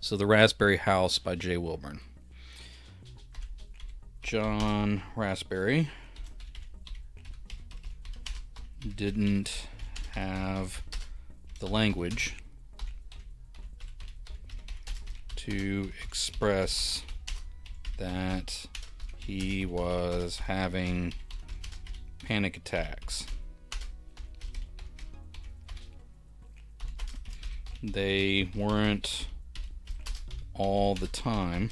So The Raspberry House by J. Wilburn. John Raspberry didn't have the language to express that he was having panic attacks. They weren't all the time,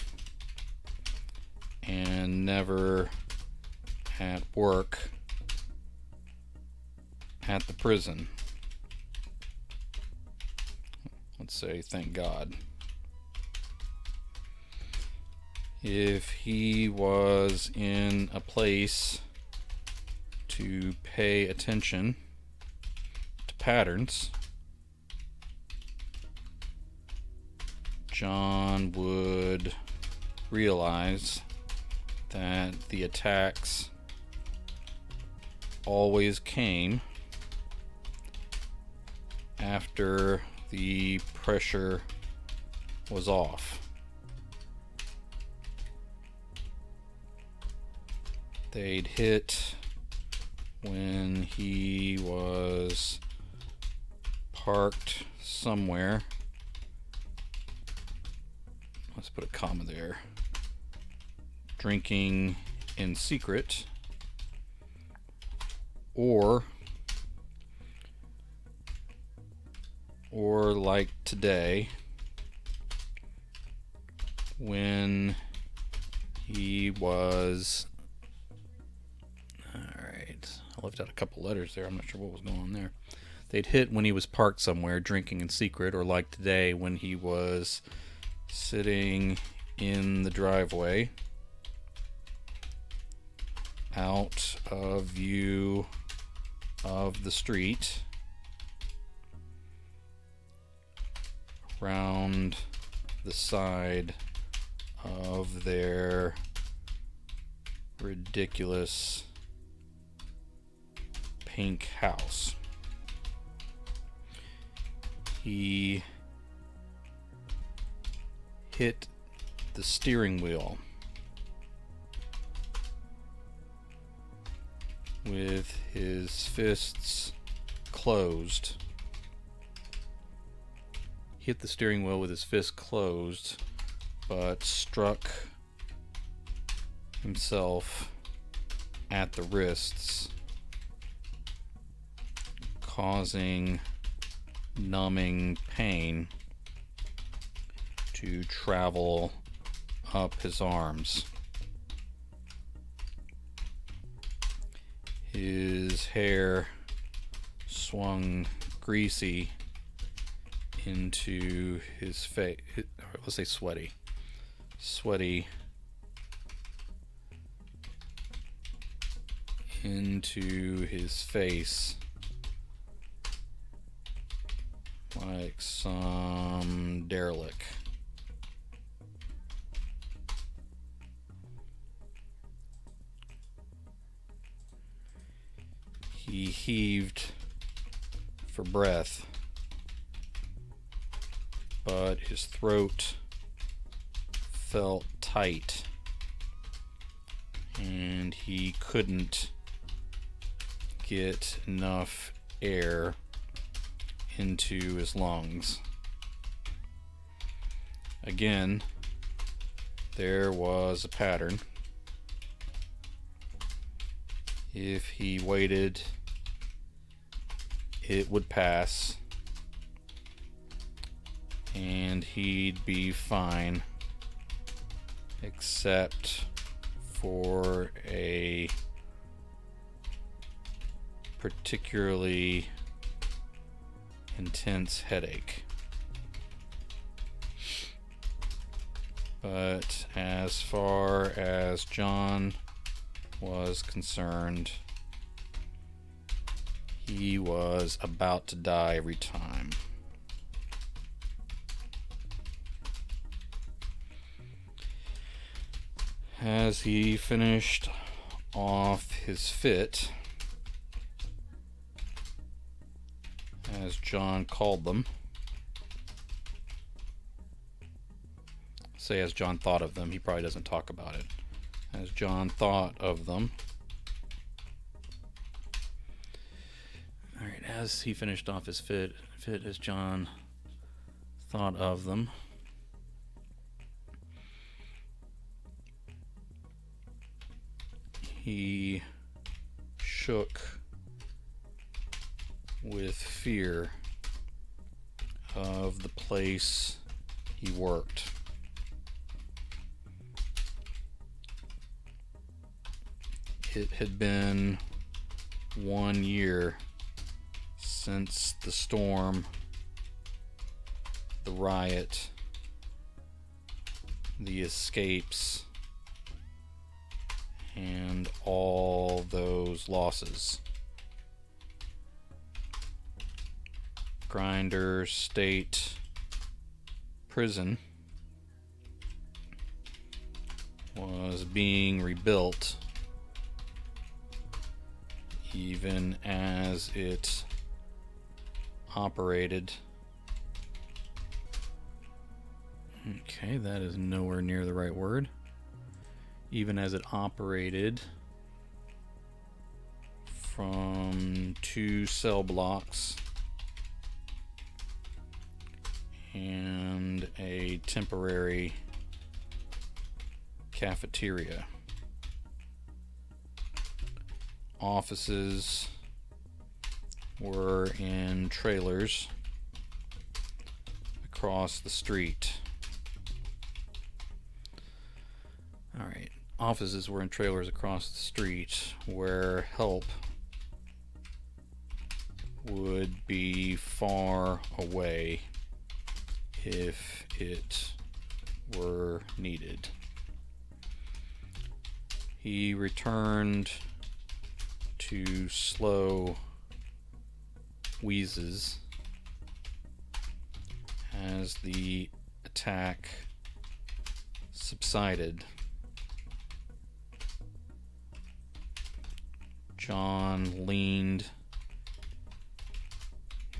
and never at work at the prison. Let's say, thank God. If he was in a place to pay attention to patterns, John would realize that the attacks always came after the pressure was off. They'd hit when he was parked somewhere. Let's put a comma there. Drinking in secret, or like today, when he was, alright, I left out a couple letters there, I'm not sure what was going on there. They'd hit when he was parked somewhere drinking in secret, or like today when he was sitting in the driveway out of view of the street, around the side of their ridiculous pink house. He hit the steering wheel with his fists closed. Hit the steering wheel with his fist closed, but struck himself at the wrists, causing numbing pain to travel up his arms. His hair swung greasy into his face. Let's say sweaty into his face, like some derelict. He heaved for breath, but his throat felt tight, and he couldn't get enough air into his lungs. Again, there was a pattern. If he waited, it would pass, and he'd be fine, except for a particularly intense headache. But as far as John was concerned, he was about to die every time. As he finished off his fit, as John called them, say as John thought of them. He probably doesn't talk about it. As John thought of them. Alright, as he finished off his fit as John thought of them. He shook with fear of the place he worked. It had been 1 year since the storm, the riot, the escapes, and all those losses. Grinder State Prison was being rebuilt even as it operated. Okay, that is nowhere near the right word. Even as it operated from 2 cell blocks and a temporary cafeteria. Offices were in trailers across the street. Alright, offices were in trailers across the street where help would be far away if it were needed. He returned to slow wheezes as the attack subsided. John leaned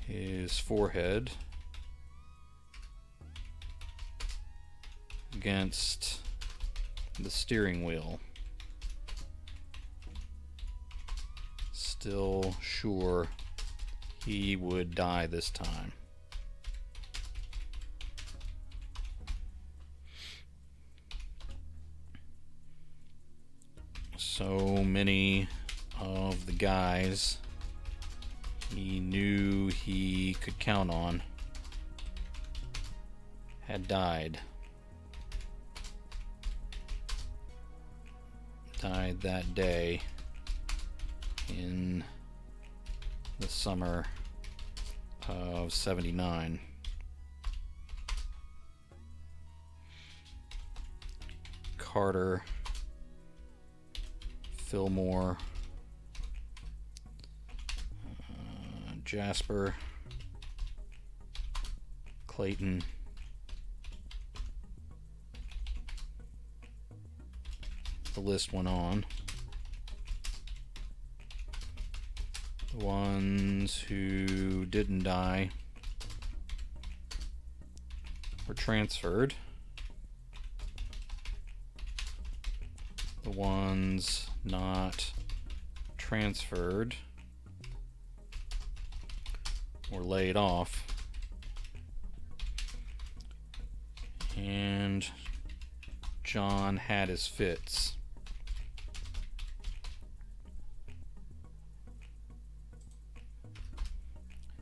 his forehead against the steering wheel, still sure he would die this time. So many of the guys he knew he could count on had died. Died that day in the summer of '79. Carter, Fillmore, Jasper, Clayton, the list went on. The ones who didn't die were transferred. The ones not transferred were laid off. And John had his fits.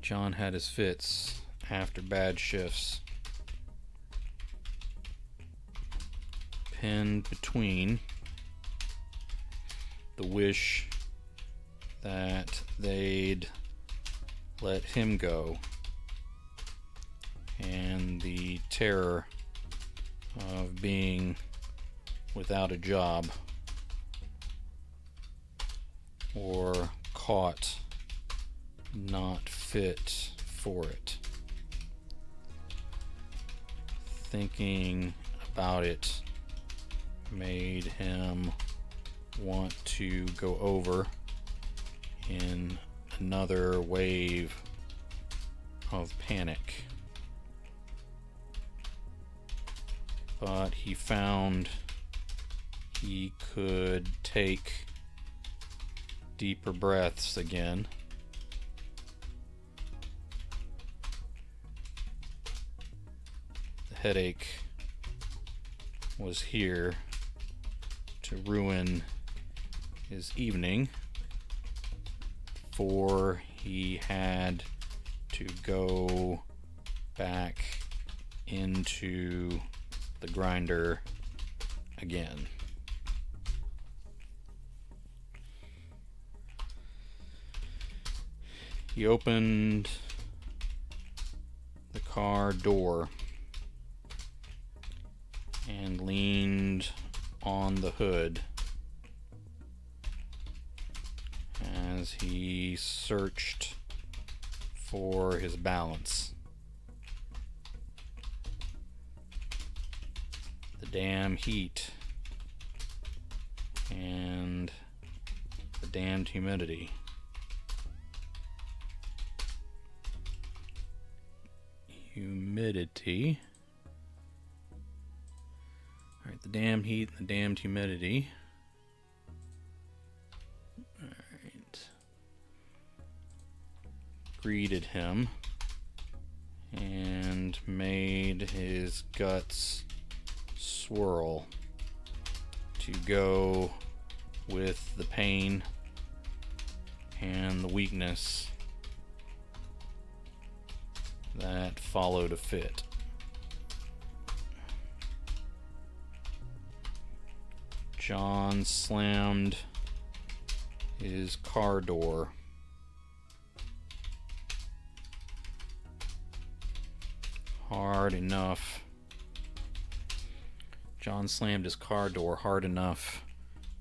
John had his fits after bad shifts, pinned between the wish that they'd let him go and the terror of being without a job or caught not fit for it. Thinking about it made him want to go over in another wave of panic. but he found he could take deeper breaths again. The headache was here to ruin his evening, for he had to go back into the grinder again. He opened the car door and leaned on the hood as he searched for his balance. The damn heat and the damned humidity. Alright, the damn heat and the damned humidity. Alright. Greeted him and made his guts swirl to go with the pain and the weakness that followed a fit. John slammed his car door hard enough. John slammed his car door hard enough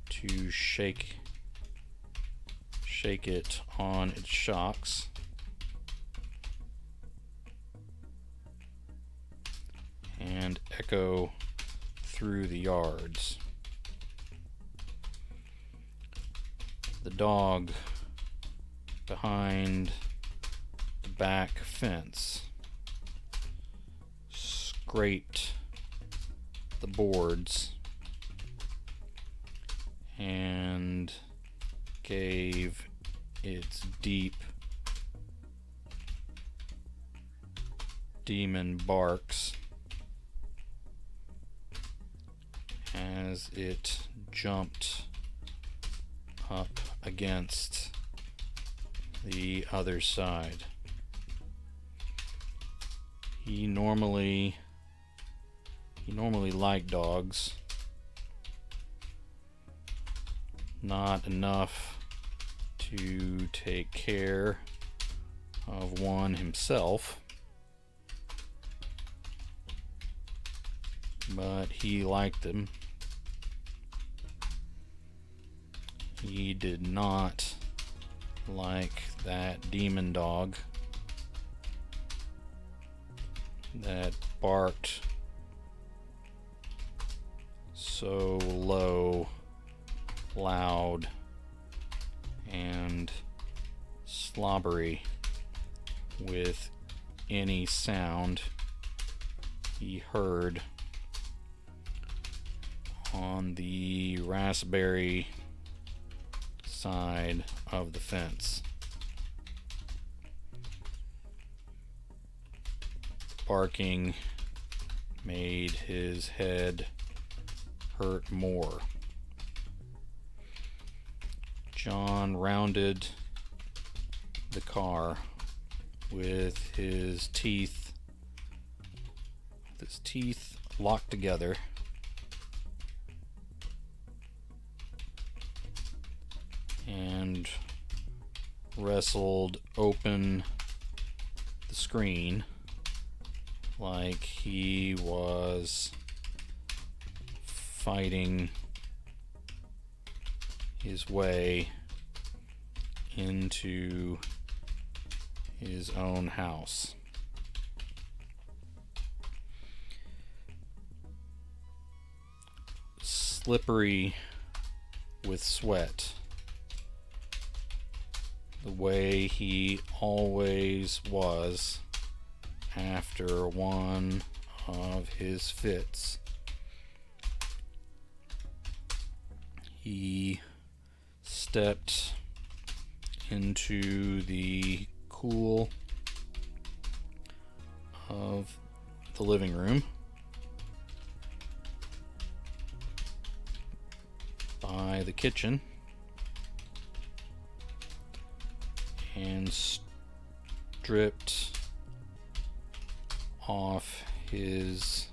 to shake it on its shocks. And echo through the yards. The dog behind the back fence scraped the boards and gave its deep demon barks as it jumped up against the other side. He normally liked dogs. Not enough to take care of one himself, but he liked them. He did not like that demon dog that barked so low, loud, and slobbery with any sound he heard on the raspberry side of the fence. Barking made his head hurt more. John rounded the car with his teeth locked together, and wrestled open the screen like he was fighting his way into his own house. Slippery with sweat, the way he always was after one of his fits, He stepped into the cool of the living room by the kitchen and stripped off his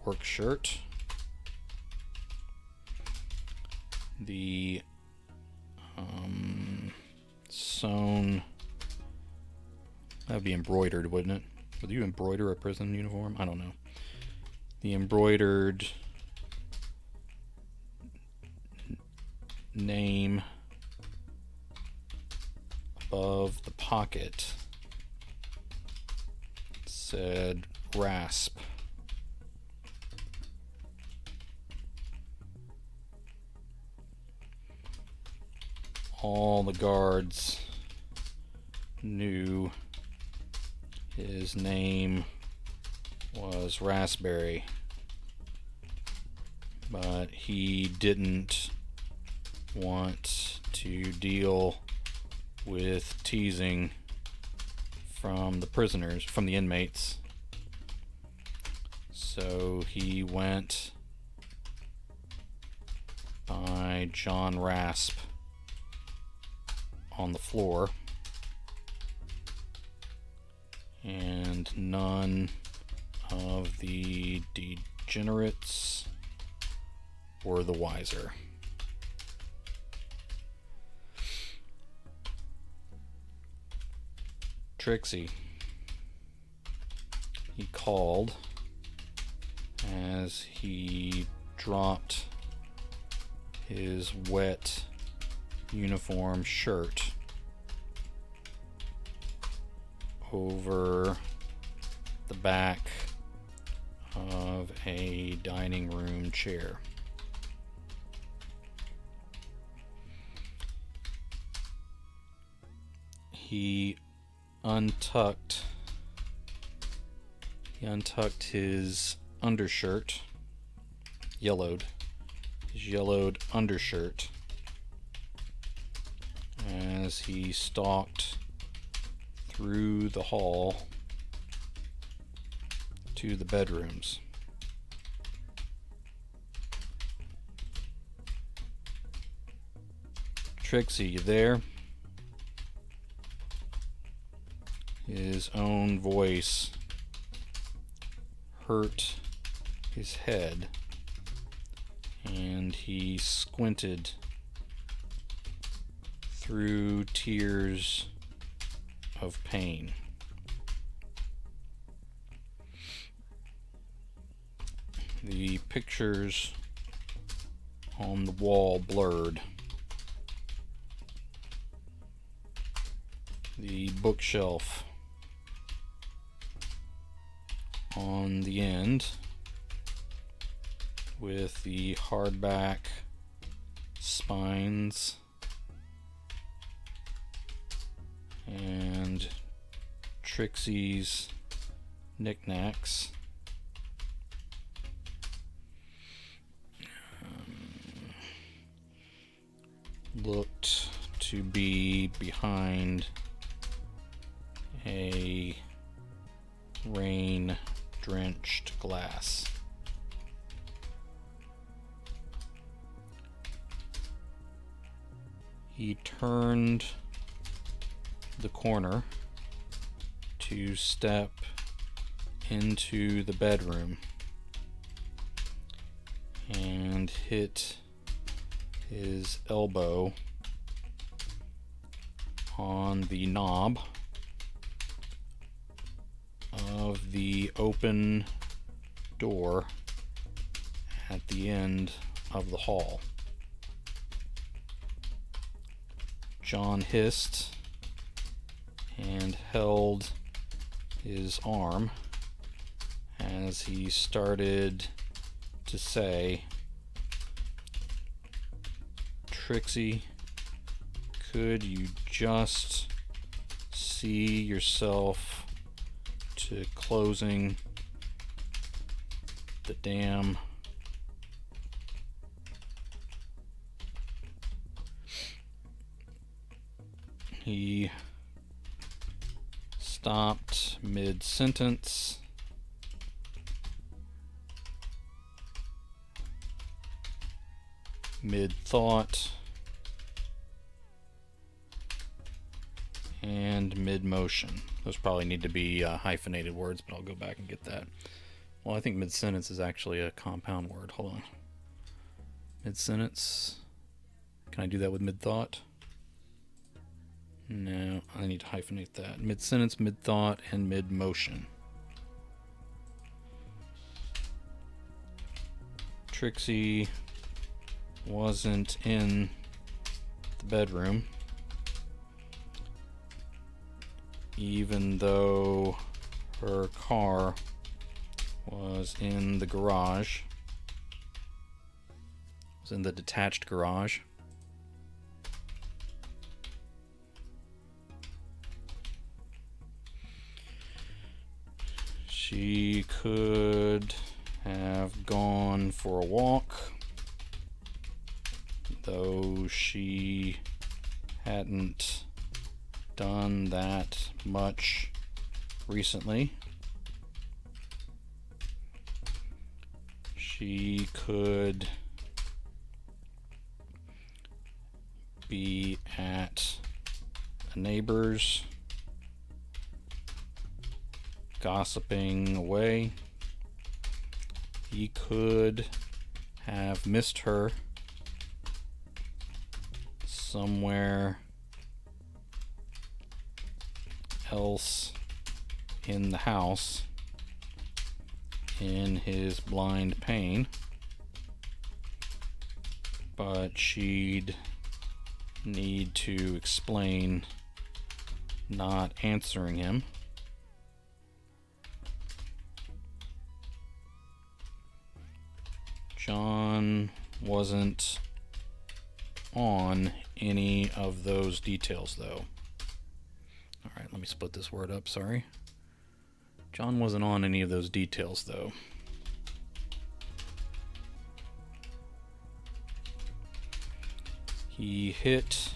work shirt, the sewn, that would be embroidered, wouldn't it? Would you embroider a prison uniform? I don't know. The embroidered name above the pocket said RASP. All the guards knew his name was Raspberry, but he didn't want to deal with teasing from the prisoners, from the inmates. So he went by John Rasp on the floor, and none of the degenerates were the wiser. Trixie, he called as he dropped his wet uniform shirt over the back of a dining room chair. He untucked his undershirt, his yellowed undershirt, as he stalked through the hall to the bedrooms. Trixie, you there? His own voice hurt his head, and he squinted through tears of pain. The pictures on the wall blurred. The bookshelf on the end with the hardback spines and Trixie's knickknacks looked to be behind a rain-drenched glass. He turned the corner to step into the bedroom and hit his elbow on the knob of the open door at the end of the hall. John hissed and held his arm as he started to say, "Trixie, could you just see yourself to closing the damn He stopped mid-sentence. Mid-thought. And mid-motion. Those probably need to be hyphenated words, but I'll go back and get that. Well, I think mid-sentence is actually a compound word. Hold on. Mid-sentence. Can I do that with mid-thought? No, I need to hyphenate that. Mid-sentence, mid-thought, and mid-motion. Trixie wasn't in the bedroom, even though her car was in the garage. It was in the detached garage. She could have gone for a walk, though she hadn't done that much recently. She could be at a neighbor's gossiping away. He could have missed her somewhere else in the house in his blind pain, but she'd need to explain not answering him. John wasn't on any of those details, though. All right, let me split this word up, sorry. John wasn't on any of those details, though. He hit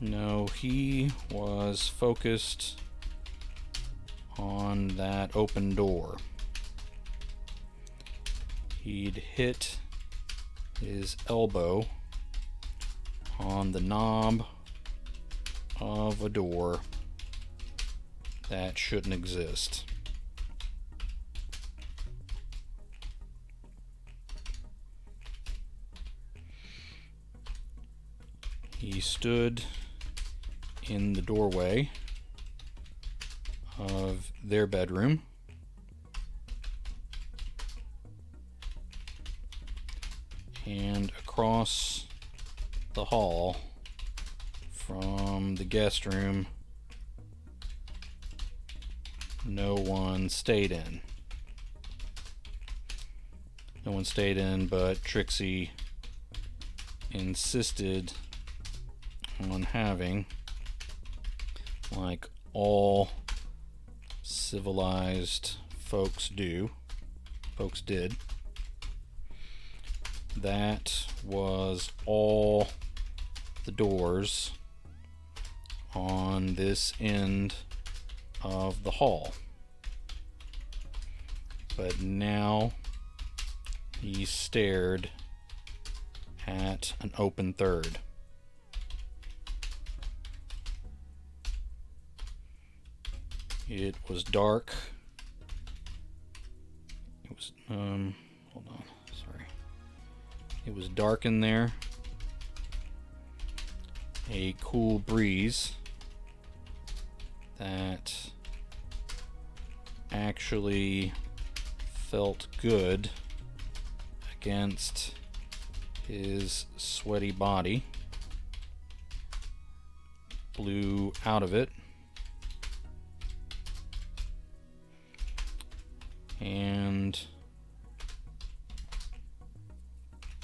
No, he was focused on that open door. He'd hit his elbow on the knob of a door that shouldn't exist. He stood in the doorway of their bedroom and across the hall from the guest room no one stayed in. No one stayed in, but Trixie insisted on having, like all civilized folks did. That was all the doors on this end of the hall. But now he stared at an open third. It was dark. It was, hold on, sorry. It was dark in there. A cool breeze that actually felt good against his sweaty body blew out of it. And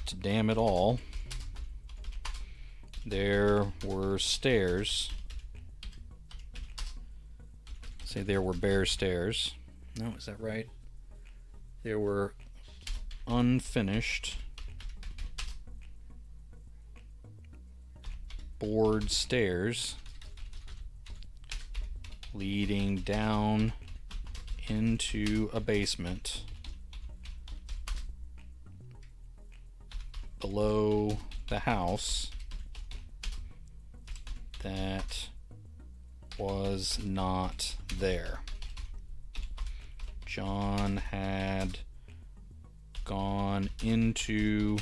to damn it all, there were stairs. Say there were bare stairs. No, is that right? There were unfinished board stairs leading down into a basement below the house that was not there. John had gone into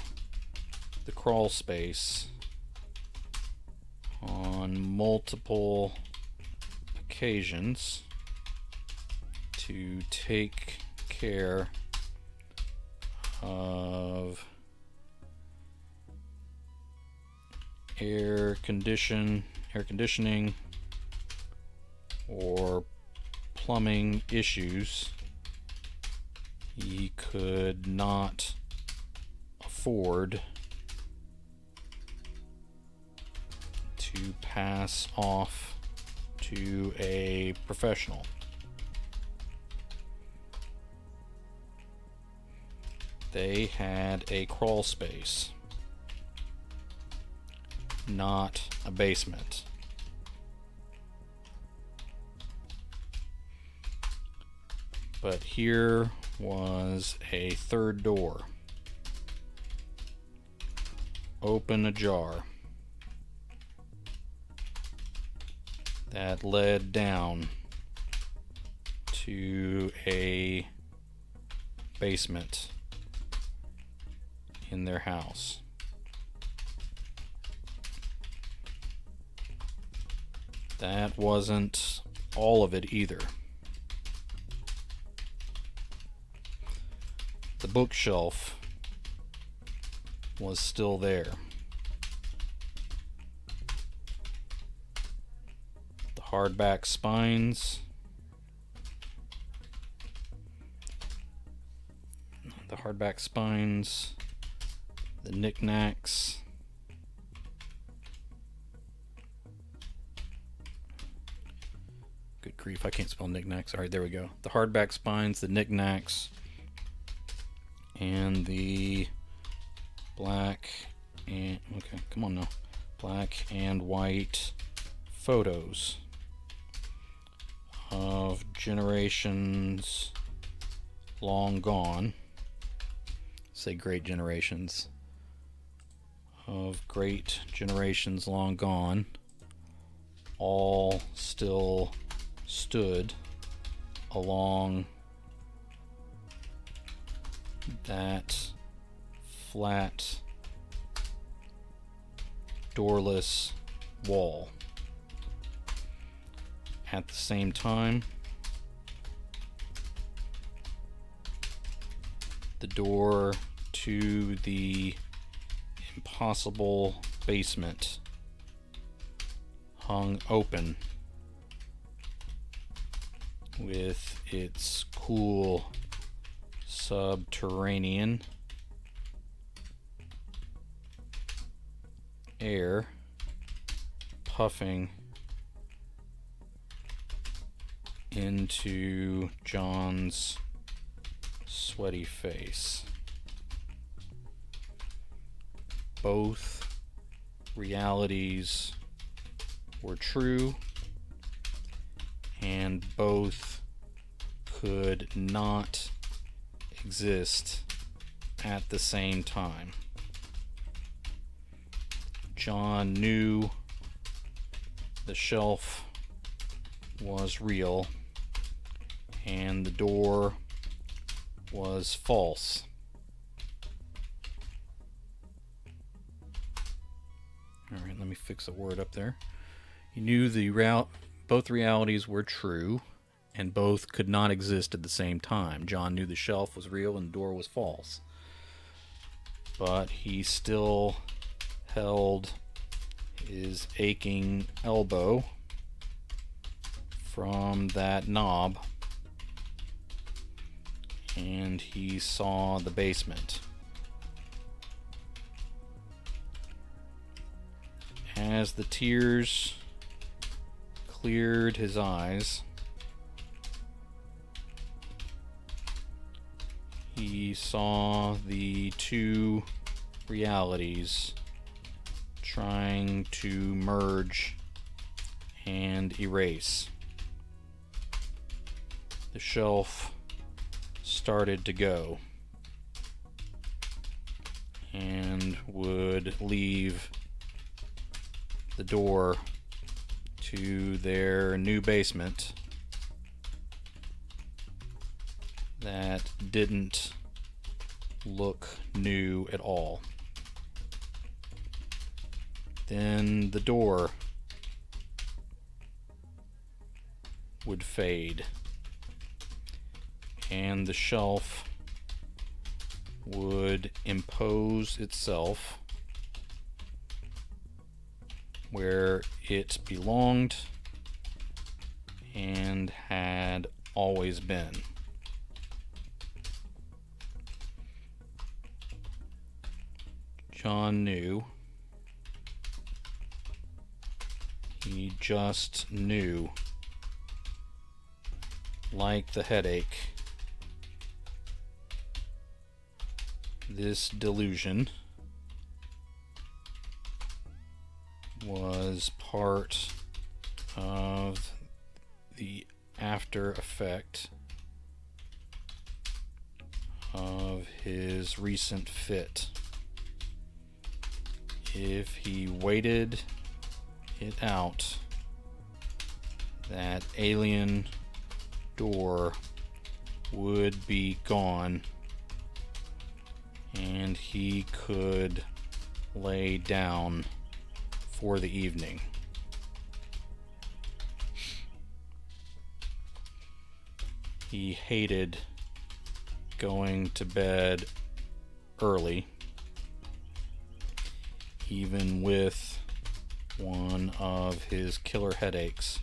the crawl space on multiple occasions to take care of air conditioning or plumbing issues he could not afford to pass off to a professional. They had a crawl space, not a basement. But here was a third door, open ajar, that led down to a basement in their house. That wasn't all of it either. The bookshelf was still there. The hardback spines, the knickknacks, good grief, I can't spell knickknacks. Alright, there we go. The hardback spines, the knickknacks, and the black and black and white photos of generations long gone. Say great generations. Of great generations long gone, all still stood along that flat, doorless wall. At the same time, the door to the impossible basement hung open, with its cool subterranean air puffing into John's sweaty face. Both realities were true, and both could not exist at the same time. John knew the shelf was real and the door was false. Alright, let me fix a word up there. He knew both realities were true and both could not exist at the same time. John knew the shelf was real and the door was false. But he still held his aching elbow from that knob, and he saw the basement. As the tears cleared his eyes, he saw the two realities trying to merge and erase. The shelf started to go and would leave the door to their new basement that didn't look new at all. Then the door would fade and the shelf would impose itself where it belonged and had always been. John knew. He just knew. Like the headache, this delusion was part of the after effect of his recent fit. If he waited it out, that alien door would be gone and he could lay down for the evening. He hated going to bed early, even with one of his killer headaches.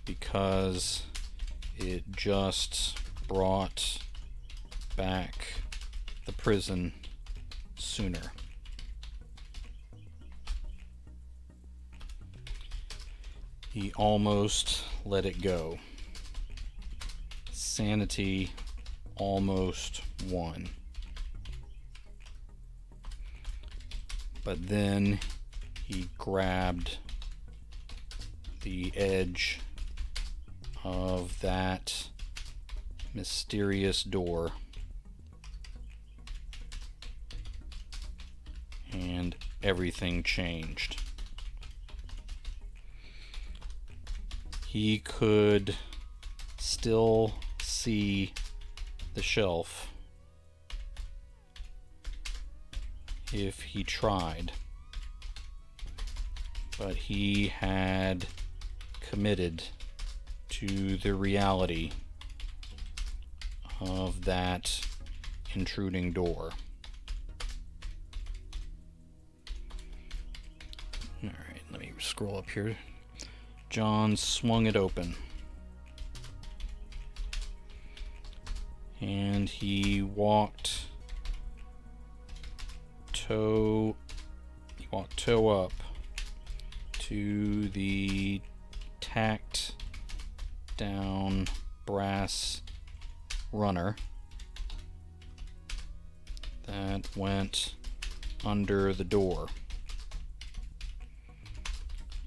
Because it just brought back the prison sooner. He almost let it go. Sanity almost won. But then he grabbed the edge of that mysterious door and everything changed. He could still see the shelf if he tried, but he had committed to the reality of that intruding door. Alright, let me scroll up here. John swung it open. And he walked toe up to the tacked down brass runner that went under the door.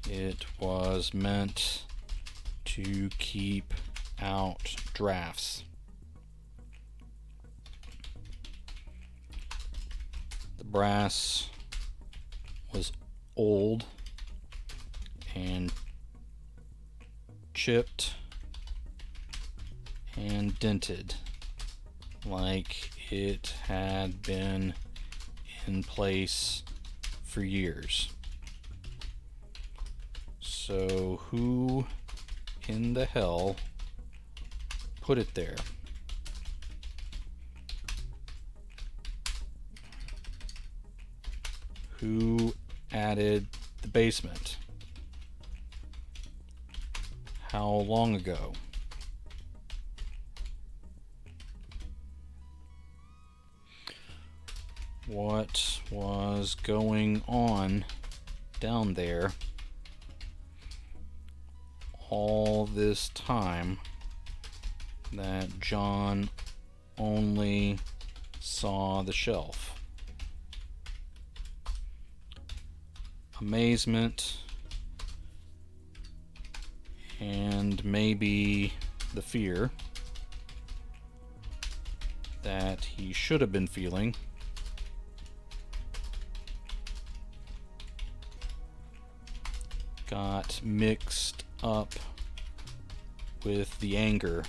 It was meant to keep out drafts. The brass was old and chipped and dented, like it had been in place for years. So who in the hell put it there? Who added the basement? How long ago? What was going on down there all this time that John only saw the shelf. Amazement and maybe the fear that he should have been feeling got mixed up with the anger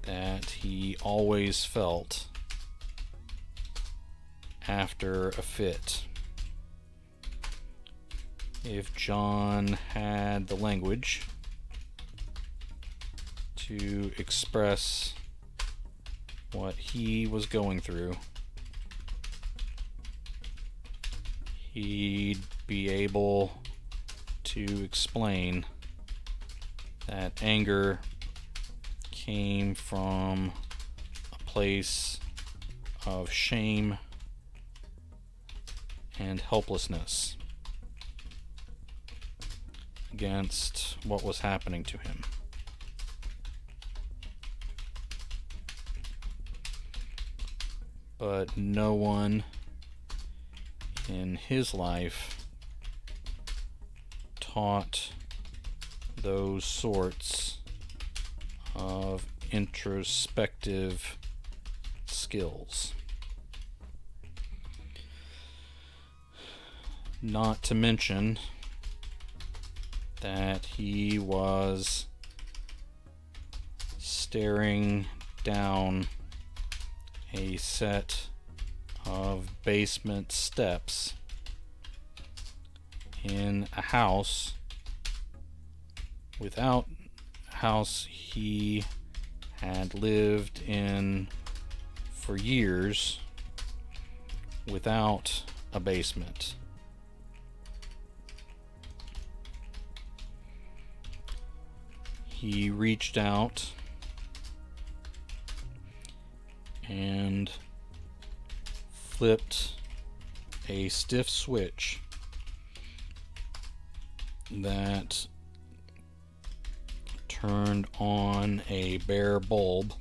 that he always felt after a fit. If John had the language to express what he was going through, he'd be able to explain that anger came from a place of shame and helplessness against what was happening to him. But no one in his life taught those sorts of introspective skills. Not to mention that he was staring down a set of basement steps in a house without a house he had lived in for years without a basement. He reached out and flipped a stiff switch that turned on a bare bulb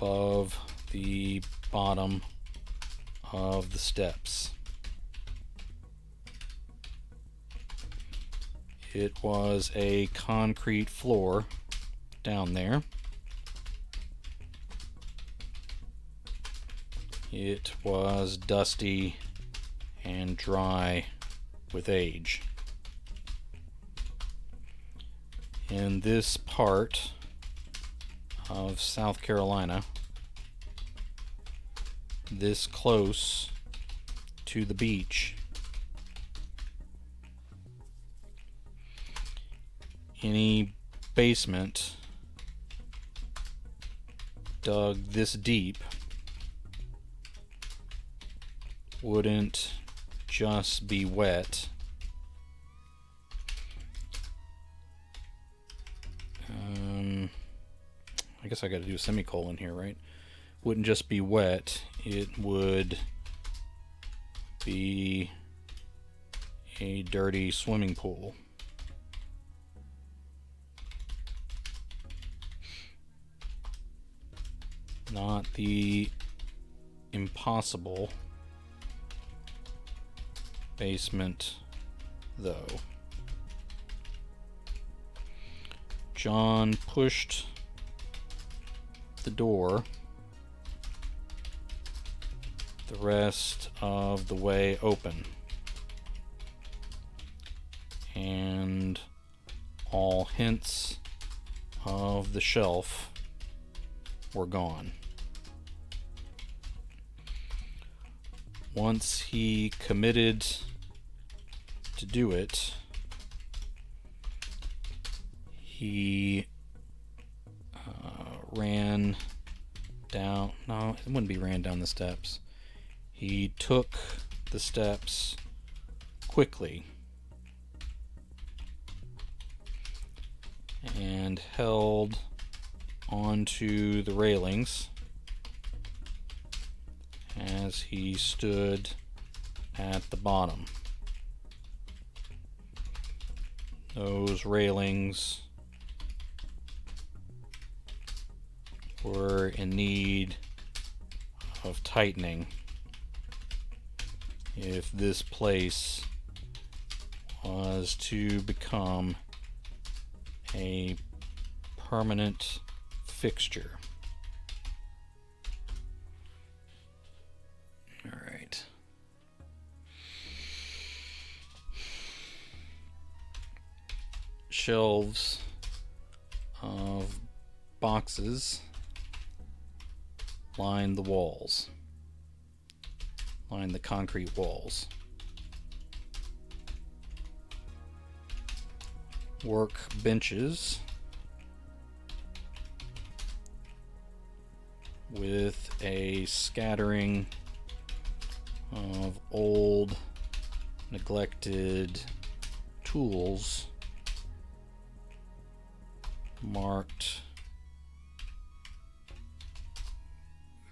above the bottom of the steps. It was a concrete floor down there. It was dusty and dry with age. In this part of South Carolina, this close to the beach, any basement dug this deep wouldn't just be wet. I guess I got to do a semicolon here, right? Wouldn't just be wet, it would be a dirty swimming pool. Not the impossible basement, though. John pushed the door the rest of the way open, and all hints of the shelf were gone. Once he committed to do it, he ran down, no, it wouldn't be ran down the steps. He took the steps quickly and held onto the railings as he stood at the bottom. Those railings were in need of tightening, if this place was to become a permanent fixture. All right. Shelves of boxes line the walls, line the concrete walls. Work benches with a scattering of old, neglected tools marked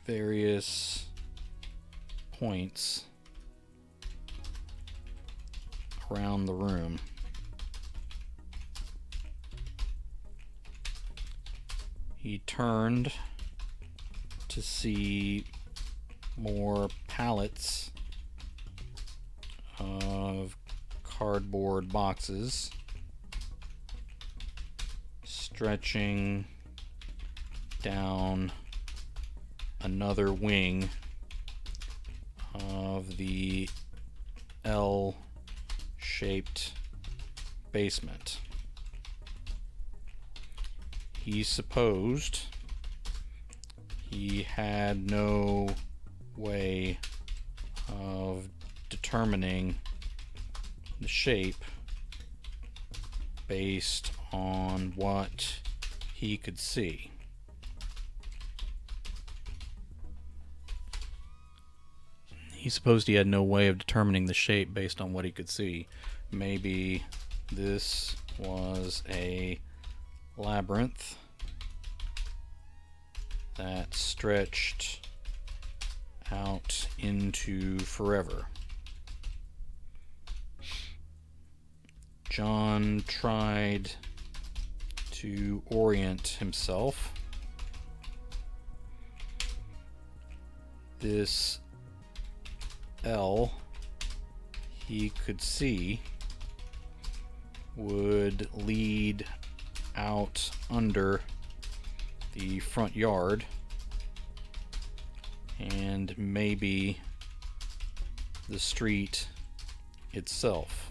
various points around the room. He turned to see more pallets of cardboard boxes stretching down another wing of the L-shaped basement. He supposed he had no way of determining the shape based on what he could see. He supposed he had no way of determining the shape based on what he could see. Maybe this was a labyrinth that stretched out into forever. John tried to orient himself. This L he could see would lead out under the front yard and maybe the street itself.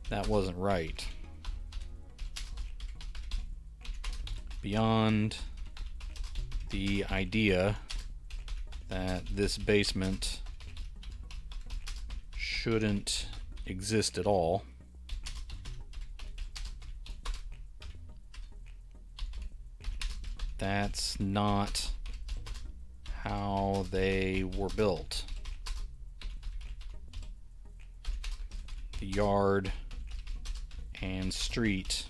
That wasn't right. Beyond the idea that this basement shouldn't exist at all, that's not how they were built. The yard and street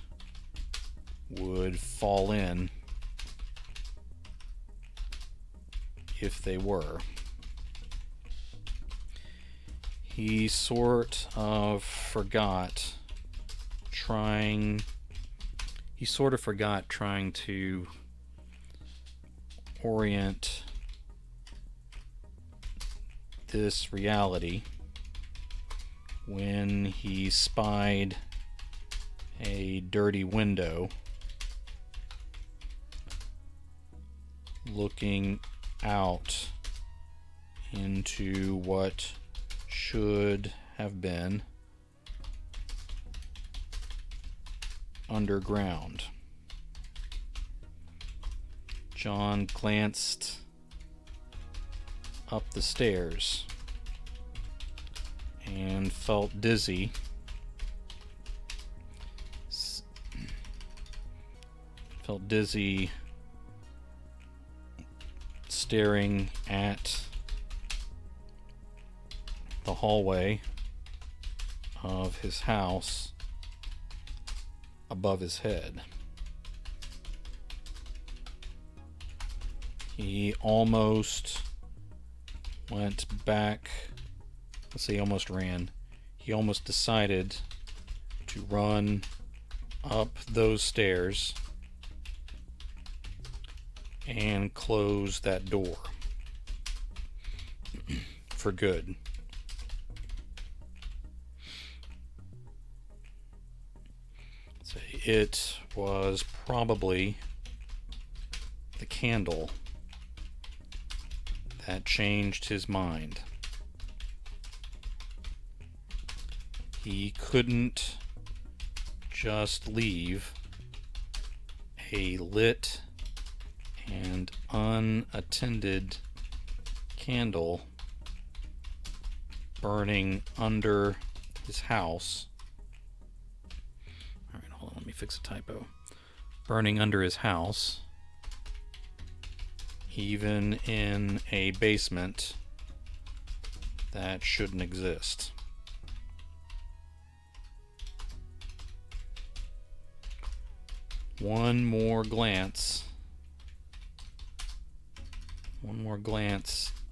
would fall in if they were. He sort of forgot trying to orient this reality when he spied a dirty window looking out into what should have been underground. John glanced up the stairs and felt dizzy. Staring at the hallway of his house above his head. He almost went back. He almost ran. He almost decided to run up those stairs and close that door for good. So it was probably the candle that changed his mind. He couldn't just leave a lit and unattended candle burning under his house. All right, hold on, let me fix a typo. Burning under his house, even in a basement that shouldn't exist. One more glance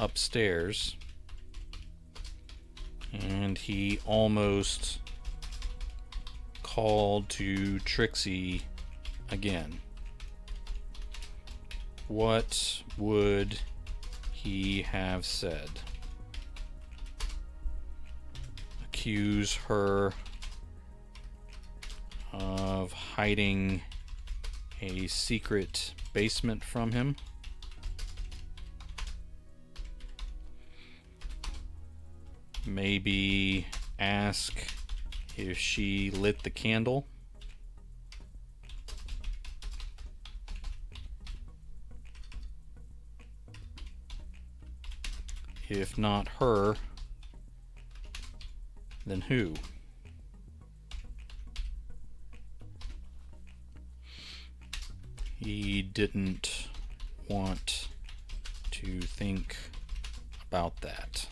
upstairs, and he almost called to Trixie again. What would he have said? Accuse her of hiding a secret basement from him? Maybe ask if she lit the candle? If not her, then who? He didn't want to think about that.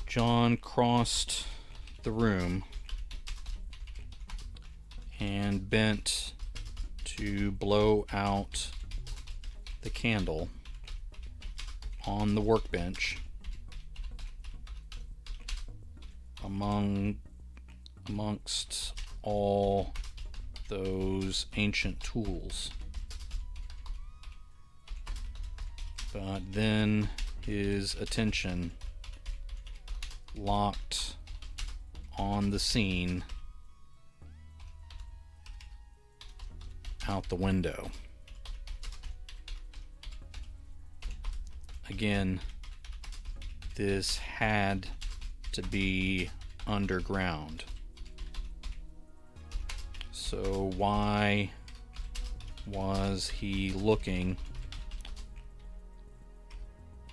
John crossed the room and bent to blow out the candle on the workbench amongst all those ancient tools. But then his attention locked on the scene out the window. Again, this had to be underground. So why was he looking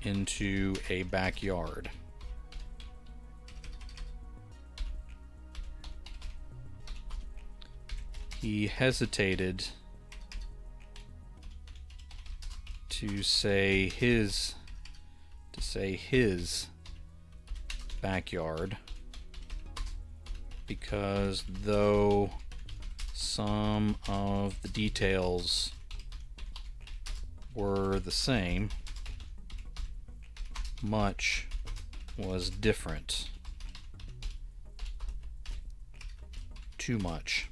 into a backyard? He hesitated to say his backyard, because though some of the details were the same, much was different. Too much.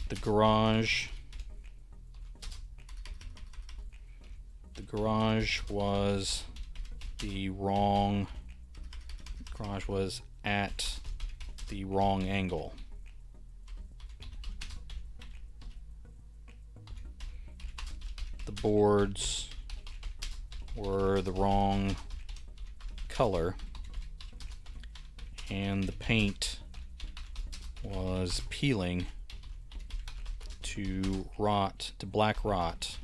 The garage was at the wrong angle. The boards were the wrong color, and the paint was peeling to black rot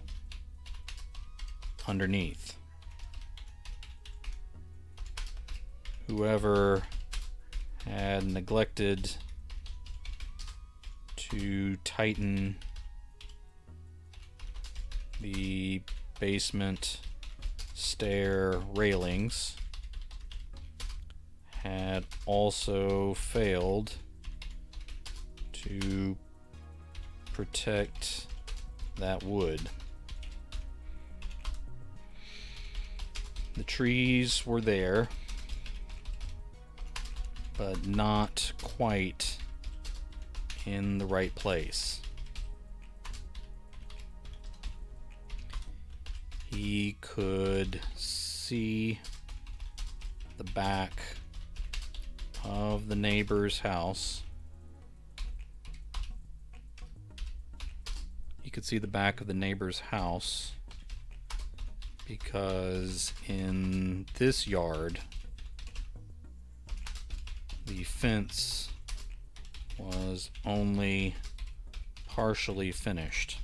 underneath. Whoever had neglected to tighten the basement stair railings had also failed to protect that wood. The trees were there, but not quite in the right place. He could see the back of the neighbor's house. He could see the back of the neighbor's house because in this yard, the fence was only partially finished.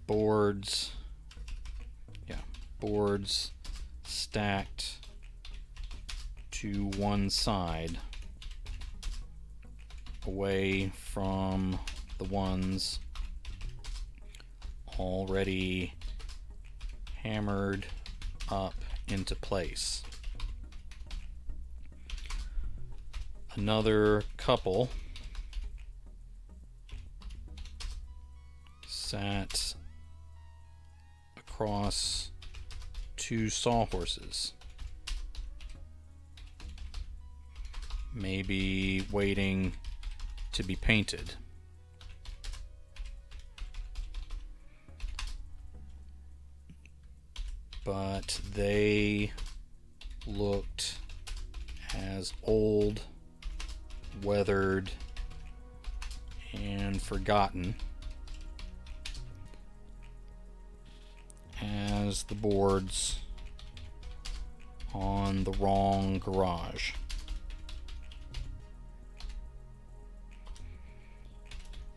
Boards stacked to one side, away from the ones already hammered up into place. Another couple sat across two sawhorses, maybe waiting to be painted. But they looked as old, weathered, and forgotten as the boards on the wrong garage.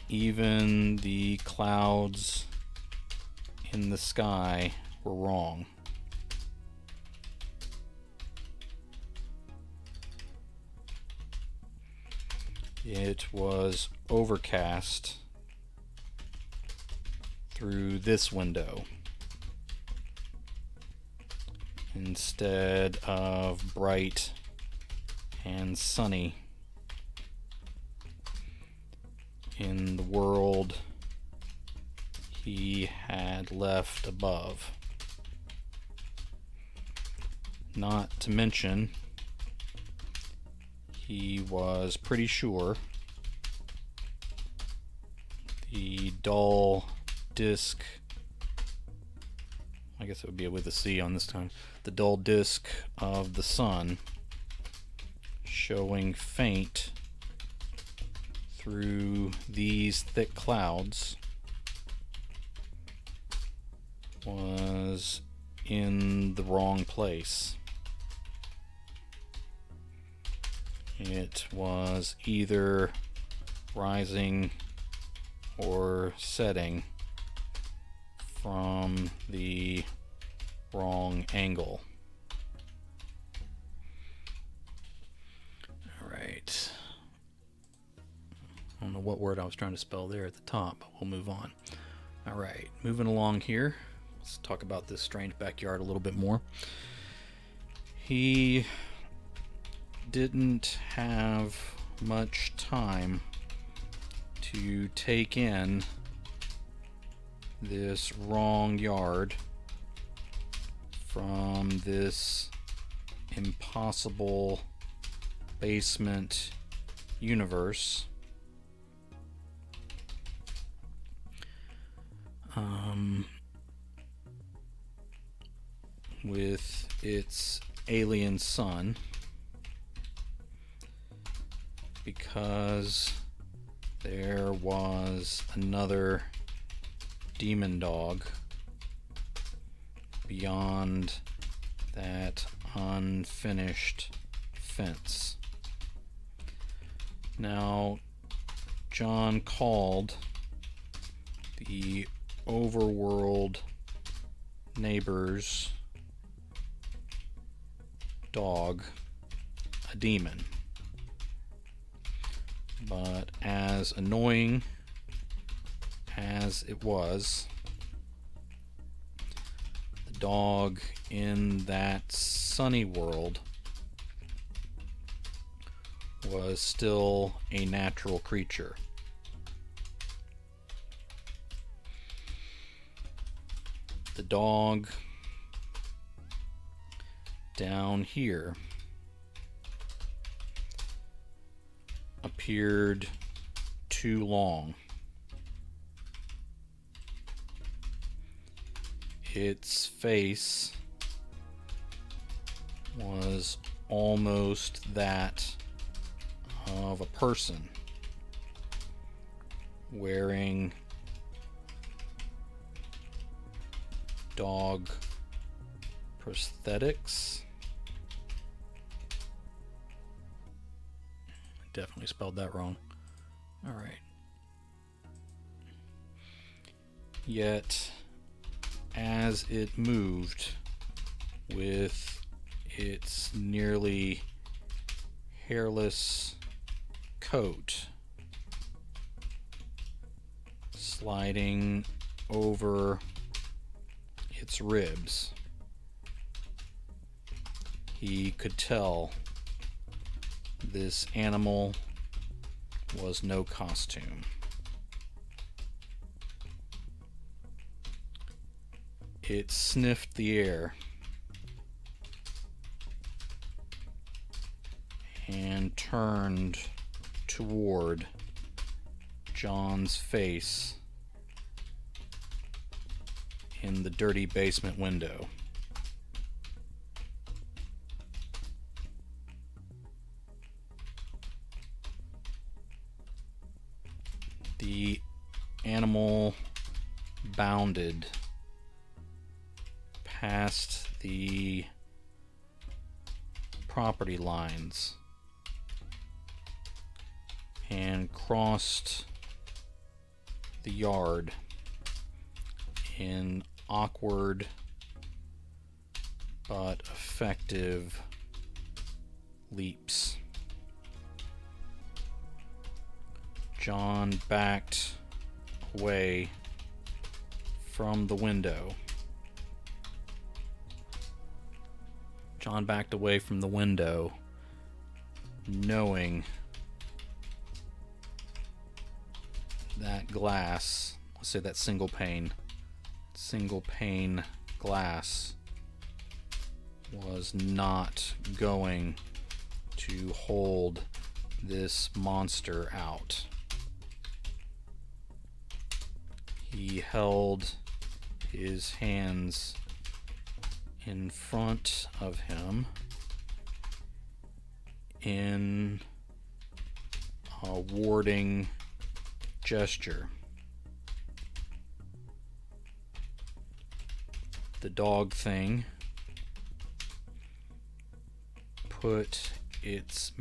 Even the clouds in the sky were wrong. It was overcast through this window instead of bright and sunny in the world he had left above. Not to mention, he was pretty sure the dull disk, I guess it would be with a C on this time, the dull disk of the sun showing faint through these thick clouds was in the wrong place. It was either rising or setting from the wrong angle. Alright. I don't know what word I was trying to spell there at the top, but we'll move on. Alright, moving along here. Let's talk about this strange backyard a little bit more. He didn't have much time to take in this wrong yard from this impossible basement universe. With its alien son, because there was another demon dog beyond that unfinished fence. Now, John called the overworld neighbor's dog a demon. But as annoying as it was, the dog in that sunny world was still a natural creature. The dog down here appeared too long. Its face was almost that of a person wearing dog prosthetics. Definitely spelled that wrong. All right. Yet, as it moved with its nearly hairless coat sliding over its ribs, he could tell this animal was no costume. It sniffed the air and turned toward John's face in the dirty basement window. The animal bounded past the property lines and crossed the yard in awkward but effective leaps. John backed away from the window. John backed away from the window, knowing that glass, let's say that single pane glass, was not going to hold this monster out. He held his hands in front of him in a warding gesture. The dog thing put its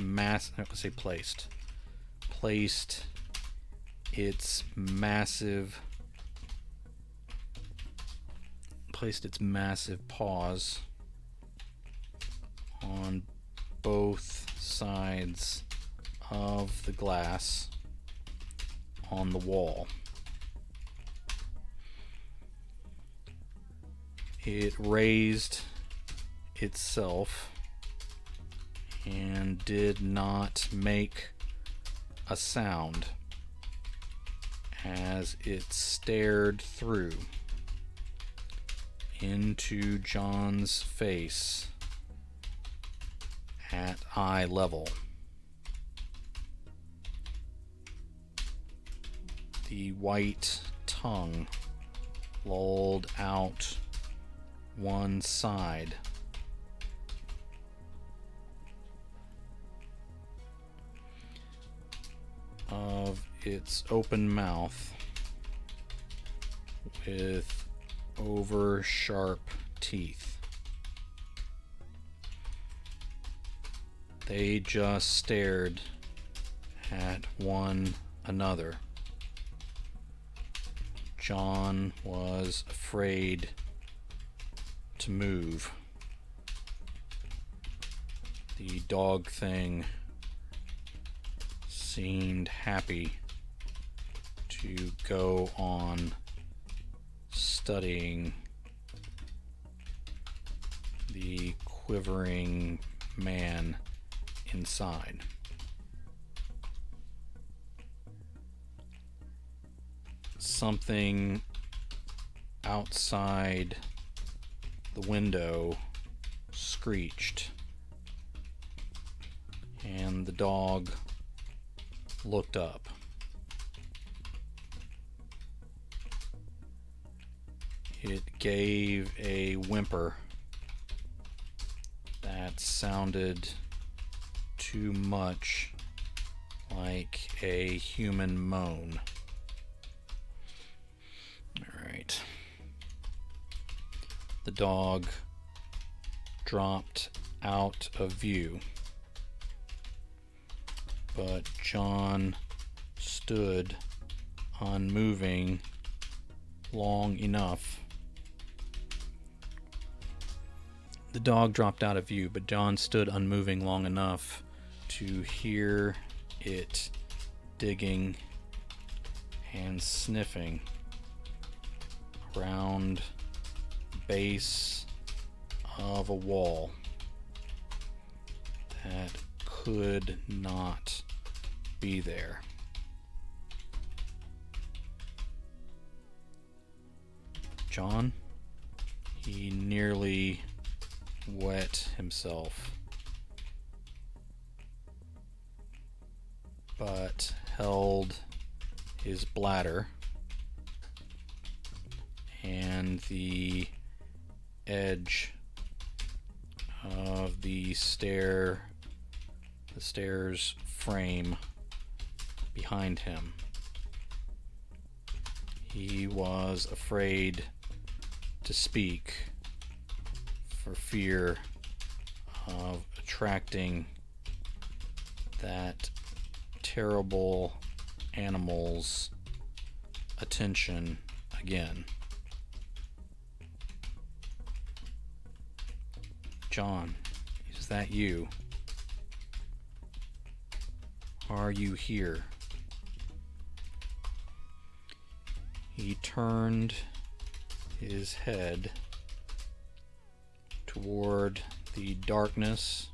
placed its massive paws on both sides of the glass on the wall. It raised itself and did not make a sound as it stared through into John's face at eye level. The white tongue lolled out one side. Of its open mouth with over sharp teeth. They just stared at one another. John was afraid to move. The dog thing seemed happy to go on studying the quivering man inside. Something outside the window screeched, and the dog looked up. It gave a whimper that sounded too much like a human moan. Alright. The dog dropped out of view, but John stood unmoving long enough. The dog dropped out of view, but John stood unmoving long enough to hear it digging and sniffing around the base of a wall that could not be there. John, he nearly wet himself, but held his bladder and the edge of the stairs frame behind him. He was afraid to speak for fear of attracting that terrible animal's attention again. John, is that you? Are you here? He turned his head toward the darkness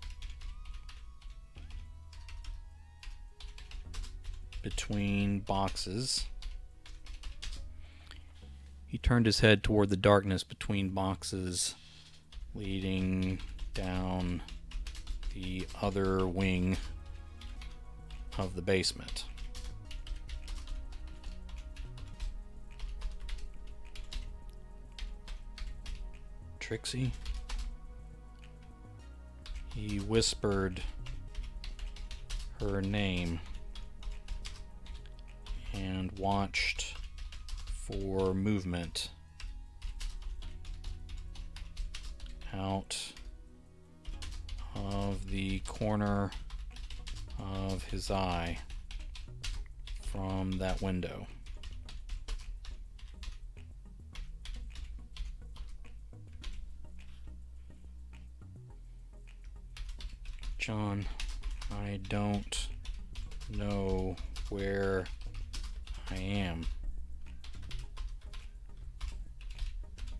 between boxes. He turned his head toward the darkness between boxes leading down the other wing of the basement. Trixie? He whispered her name and watched for movement out of the corner of his eye from that window. John, I don't know where I am.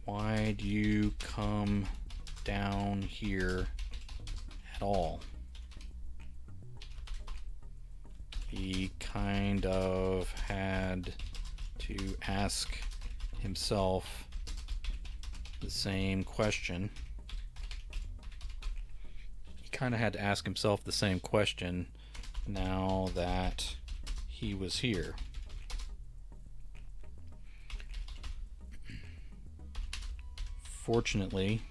Why do you come down here at all? He kind of had to ask himself the same question. Now that he was here. Fortunately,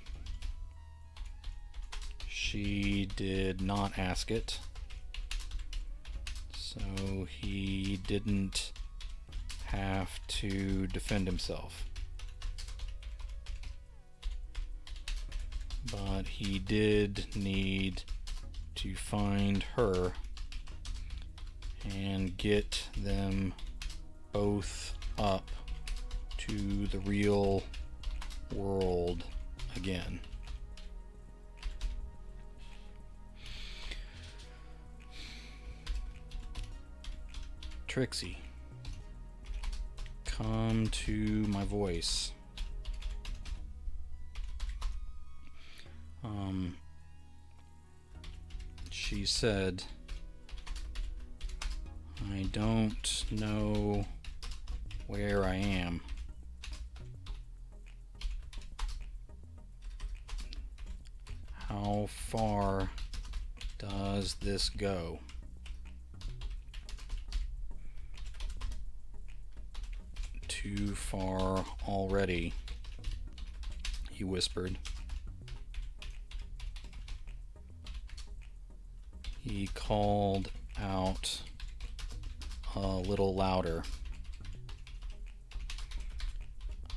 she did not ask it, so he didn't have to defend himself. But he did need to find her and get them both up to the real world again. Trixie, come to my voice. She said, I don't know where I am. How far does this go? Too far already, he whispered. He called out a little louder.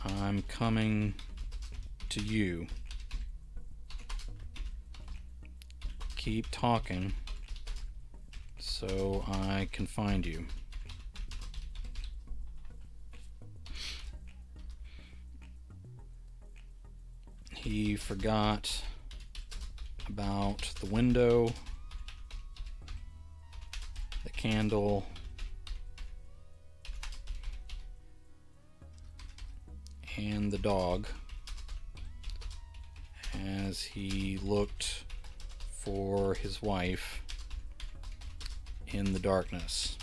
I'm coming to you. Keep talking so I can find you. He forgot about the window, the candle, and the dog as he looked for his wife in the darkness.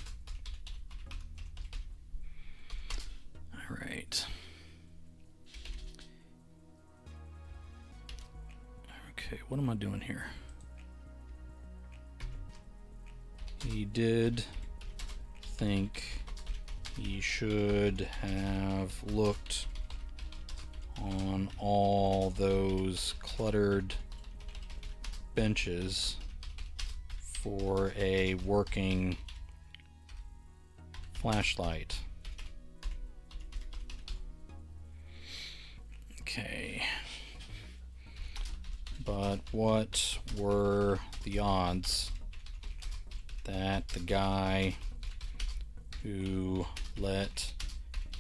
All right. Okay, what am I doing here? He did think he should have looked on all those cluttered benches for a working flashlight. Okay. But what were the odds that the guy who let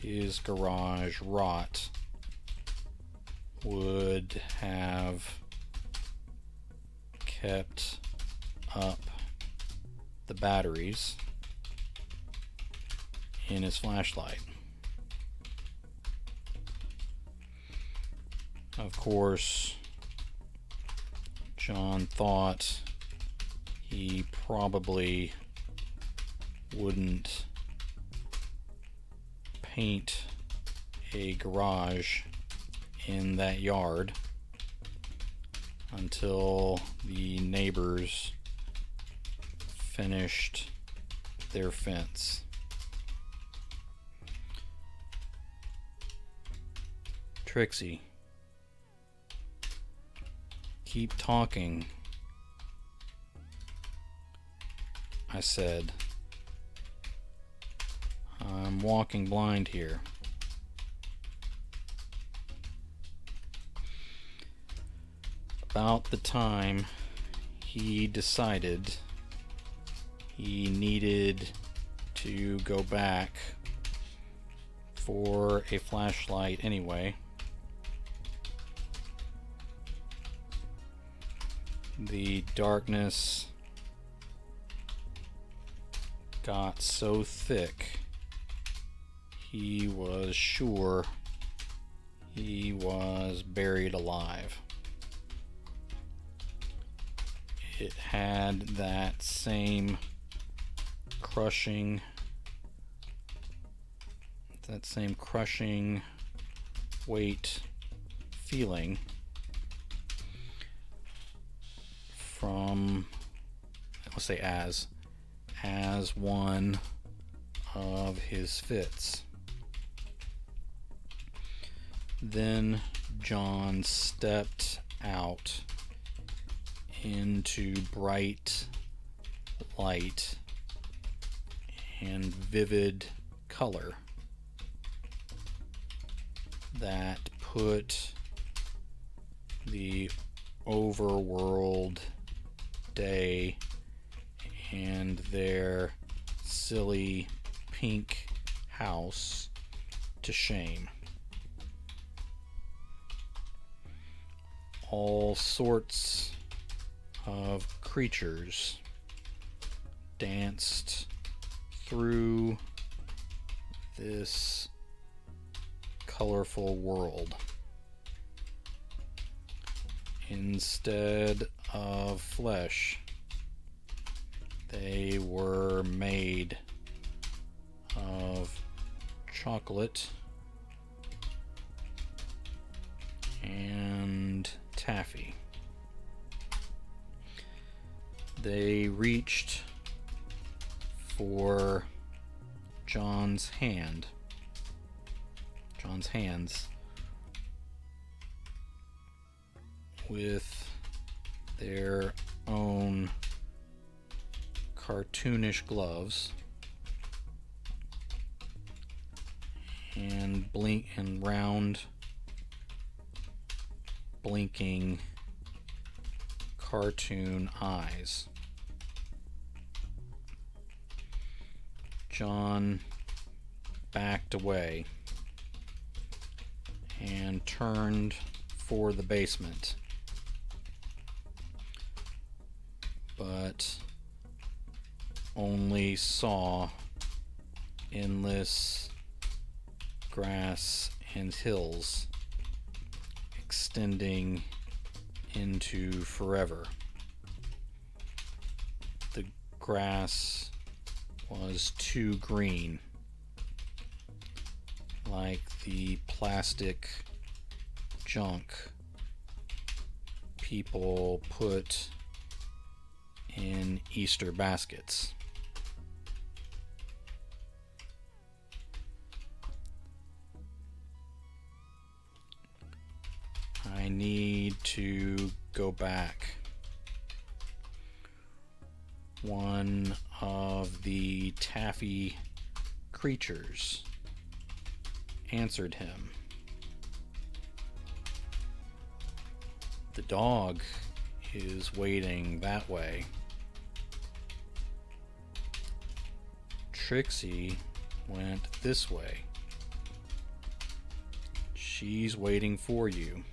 his garage rot would have kept up the batteries in his flashlight? Of course, John thought he probably wouldn't paint a garage in that yard until the neighbors finished their fence. Trixie, keep talking, I said. I'm walking blind here. About the time he decided he needed to go back for a flashlight anyway, the darkness got so thick he was sure he was buried alive. It had that same crushing weight feeling from, let's say, as one of his fits. Then John stepped out into bright light and vivid color that put the overworld day and their silly pink house to shame. All sorts of creatures danced through this colorful world. Instead of flesh, they were made of chocolate and taffy. They reached for John's hands, with their own cartoonish gloves and round blinking cartoon eyes. John backed away and turned for the basement, but only saw endless grass and hills extending into forever. The grass was too green, like the plastic junk people put in Easter baskets. I need to go back. One of the taffy creatures answered him. The dog is waiting that way. Trixie went this way. She's waiting for you.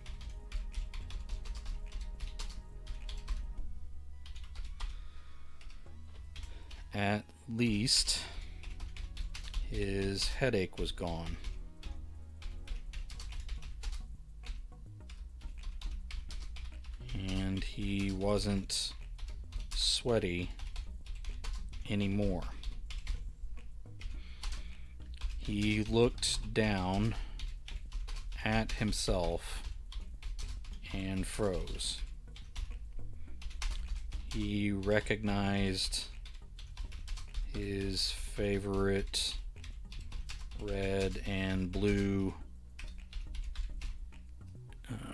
At least his headache was gone. And he wasn't sweaty anymore. He looked down at himself and froze. He recognized his favorite red and blue.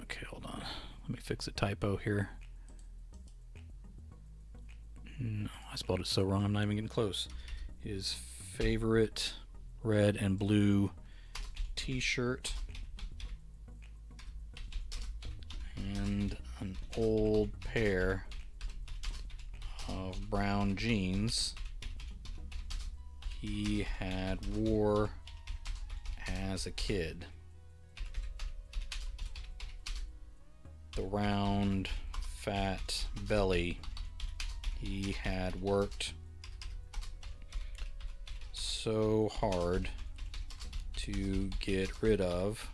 Okay, hold on. Let me fix a typo here. No, I spelled it so wrong, I'm not even getting close. His favorite red and blue t-shirt and an old pair of brown jeans he had wore as a kid. The round, fat belly he had worked so hard to get rid of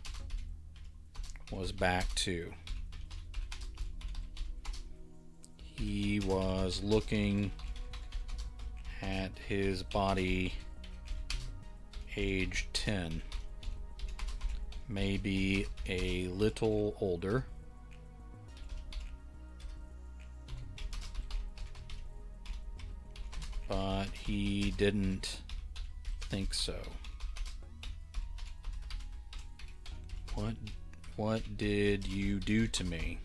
was back too. He was looking at his body age 10, maybe a little older. But he didn't think so. What did you do to me?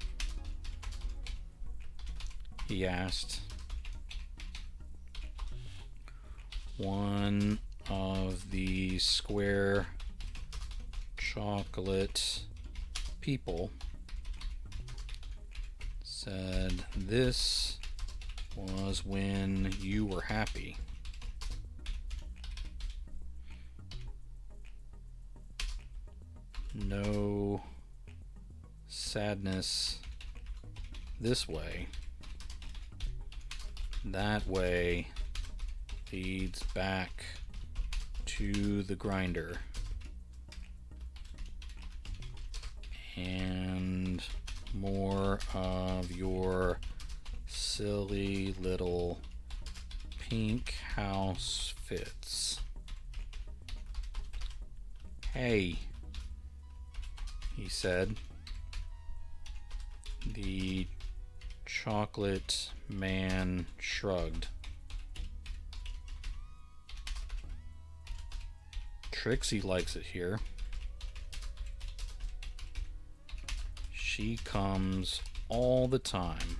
He asked. One of the square chocolate people said this was when you were happy. No sadness this way. That way leads back to the grinder. And more of your silly little pink house fits. Hey, he said. The chocolate man shrugged. Trixie likes it here. She comes all the time.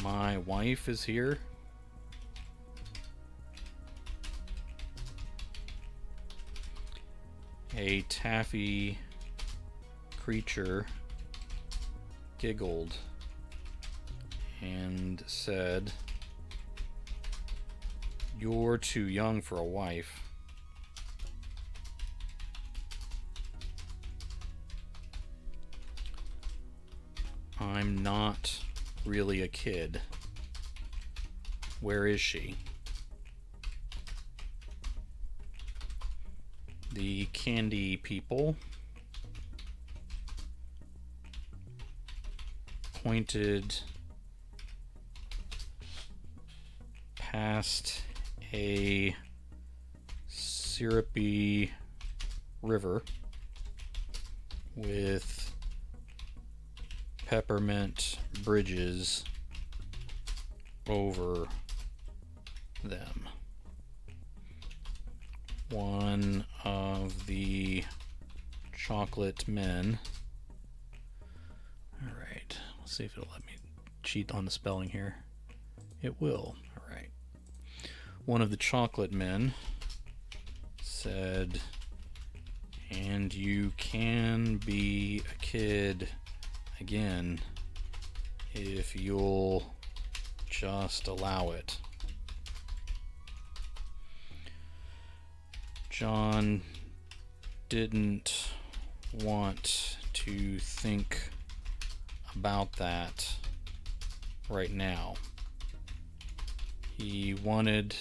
My wife is here. A taffy creature giggled and said, "You're too young for a wife." I'm not really a kid. Where is she? The candy people pointed past a syrupy river with peppermint bridges over them. One of the chocolate men. Alright, let's see if it'll let me cheat on the spelling here. It will. Alright. One of the chocolate men said, "And you can be a kid again if you'll just allow it." John didn't want to think about that right now. He wanted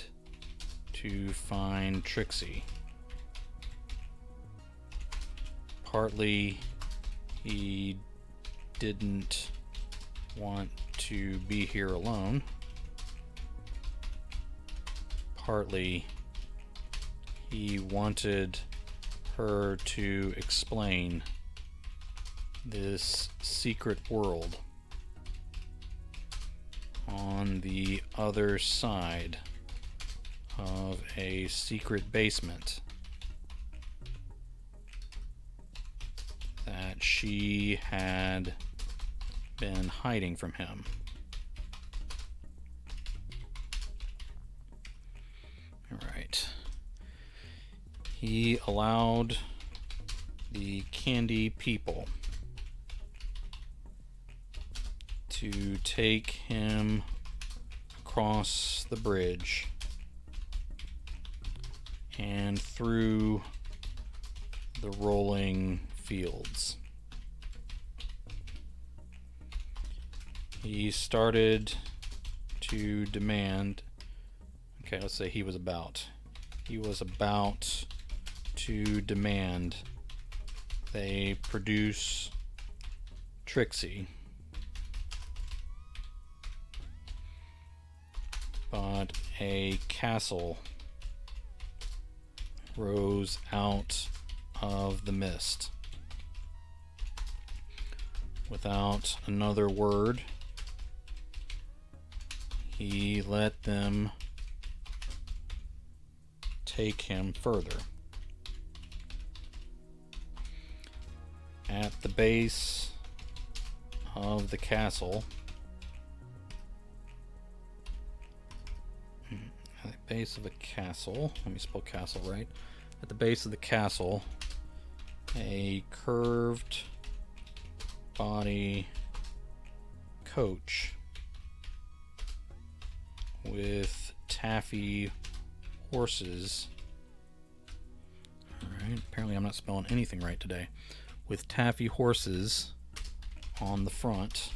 to find Trixie. Partly he didn't want to be here alone. Partly he wanted her to explain this secret world on the other side of a secret basement that she had been hiding from him. All right. He allowed the candy people to take him across the bridge and through the rolling fields. He started to demand, okay, let's say he was about to demand they produce Trixie. But a castle rose out of the mist. Without another word, he let them take him further. At the base of the castle, let me spell castle right. At the base of the castle, a curved body coach with taffy horses. Alright, apparently I'm not spelling anything right today. With taffy horses on the front,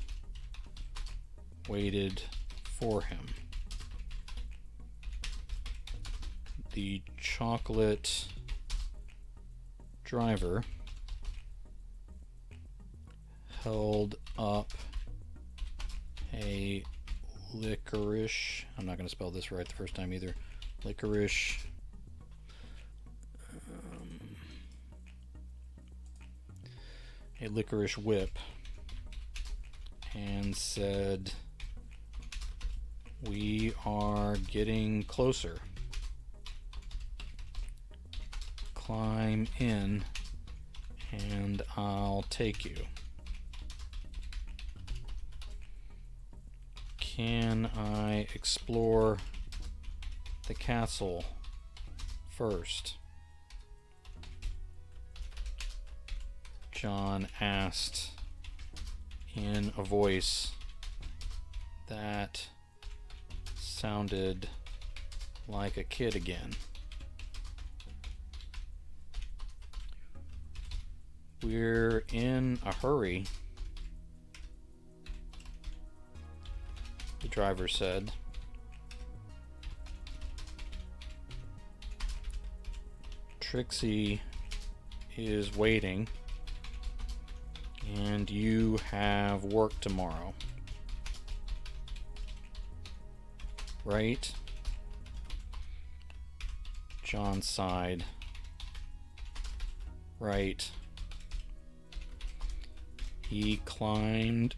waited for him. The chocolate driver held up a licorice, I'm not going to spell this right the first time either, licorice a licorice whip and said, "We are getting closer. Climb in and I'll take you. Can I explore the castle first?" John asked in a voice that sounded like a kid again. "We're in a hurry," the driver said. "Trixie is waiting, and you have work tomorrow, right?" John sighed. "Right." He climbed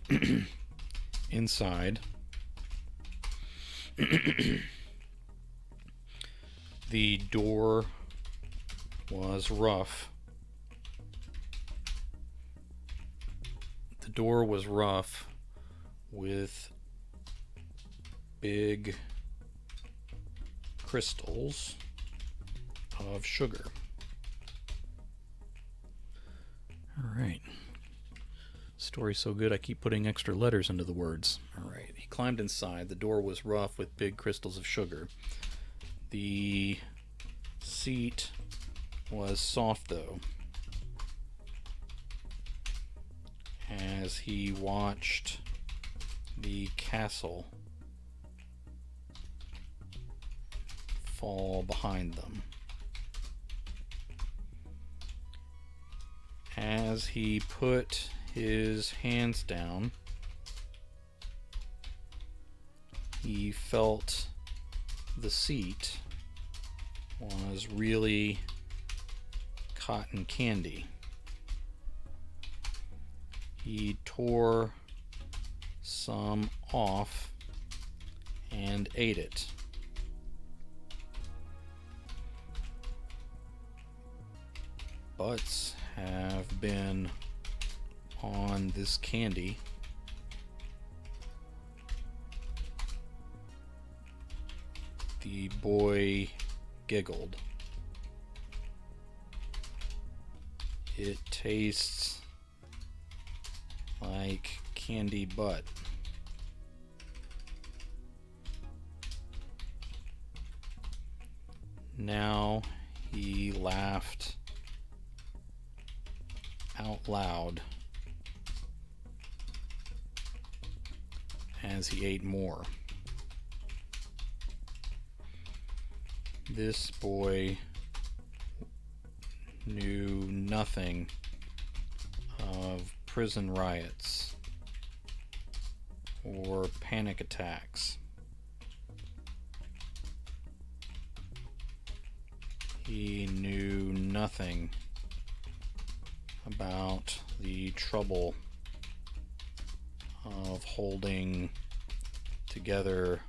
inside. The door was rough. The door was rough with big crystals of sugar. All right. Story's so good I keep putting extra letters into the words. All right. He climbed inside. The door was rough with big crystals of sugar. The seat was soft, though, as he watched the castle fall behind them. As he put his hands down, he felt the seat was really cotton candy. He tore some off and ate it. Butts have been on this candy the boy giggled. "It tastes like candy butt." Now he laughed out loud as he ate more. This boy knew nothing of prison riots or panic attacks. He knew nothing about the trouble of holding together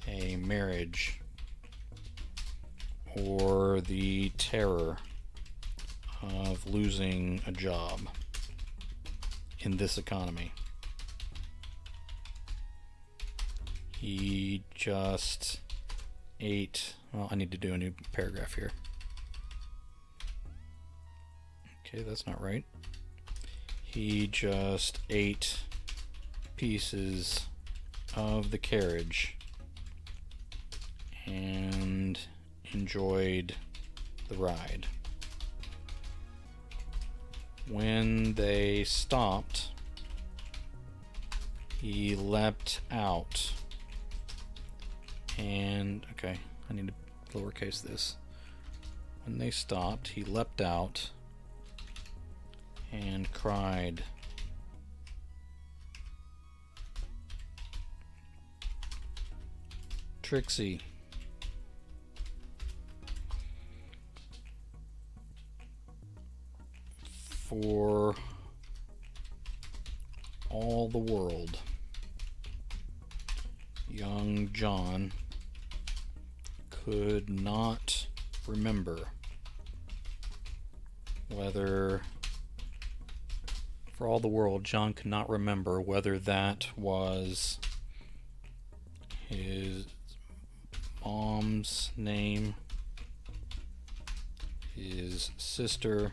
a marriage or the terror of losing a job in this economy. He just ate. Well, I need to do a new paragraph here. Okay, that's not right. He just ate pieces of the carriage and enjoyed the ride. When they stopped, he leapt out and, okay, I need to lowercase this. When they stopped, he leapt out and cried, "Trixie." For all the world, young John could not remember whether, for all the world, John could not remember whether that was his mom's name, his sister,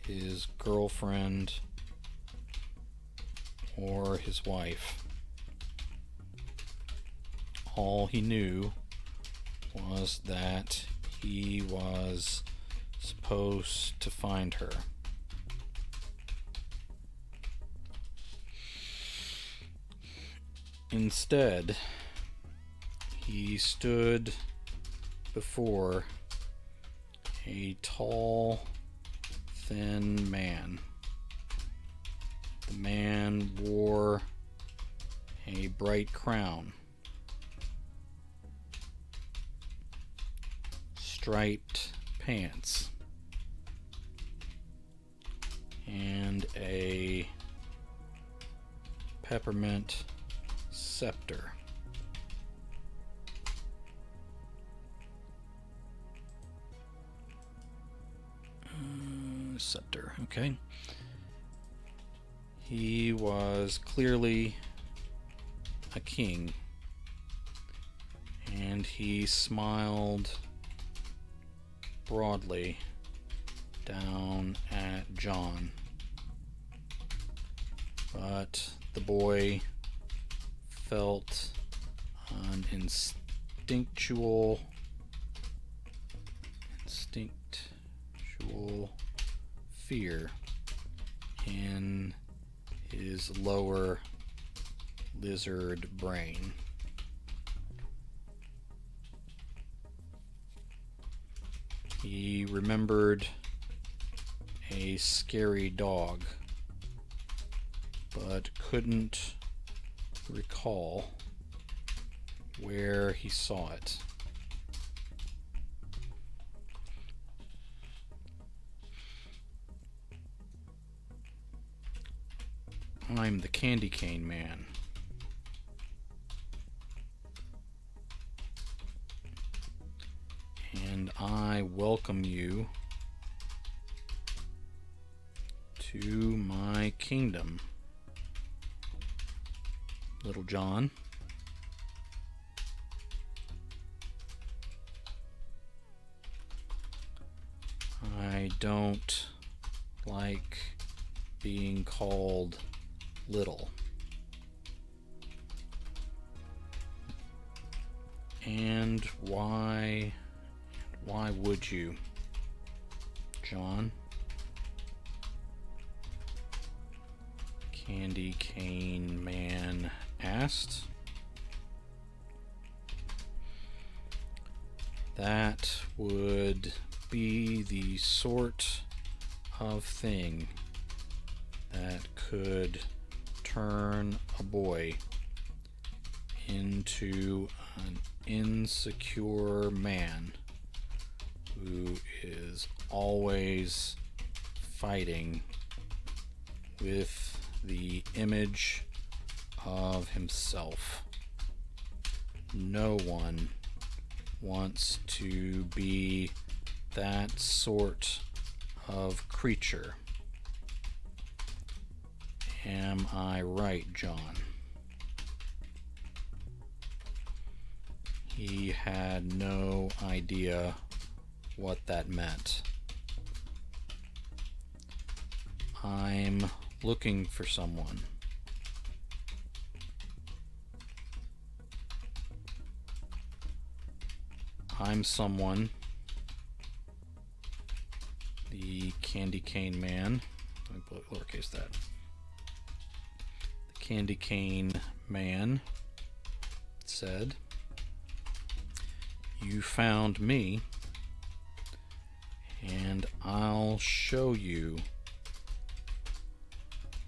his girlfriend, or his wife. All he knew was that he was supposed to find her. Instead, he stood before a tall, thin man. The man wore a bright crown, striped pants, and a peppermint scepter. Scepter, okay. He was clearly a king, and he smiled broadly down at John. But the boy felt an instinctual fear in his lower lizard brain. He remembered a scary dog, but couldn't recall where he saw it. I'm the Candy Cane Man. And I welcome you to my kingdom, Little John. I don't like being called little. And why would you, John? Candy Cane Man asked. That would be the sort of thing that could turn a boy into an insecure man who is always fighting with the image of himself. No one wants to be that sort of creature. Am I right, John? He had no idea what that meant. I'm looking for someone. I'm someone, the Candy Cane Man, let me put lowercase that. The Candy Cane Man said, "You found me, and I'll show you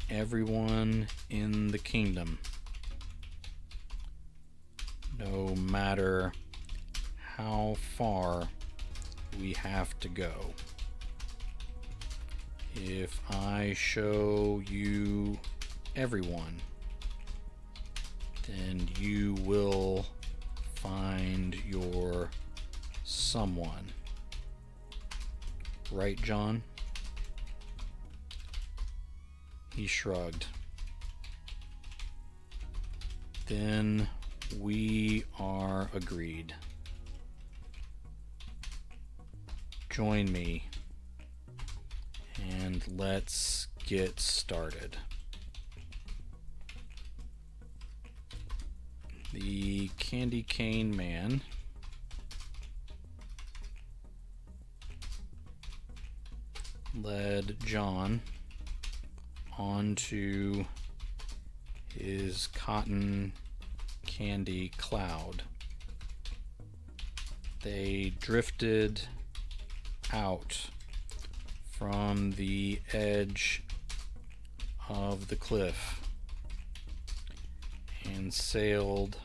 everyone in the kingdom, no matter how far we have to go." If I show you everyone, then you will find your someone. Right, John? He shrugged. Then we are agreed. Join me and let's get started. The candy cane man led John onto his cotton candy cloud. They drifted out from the edge of the cliff and sailed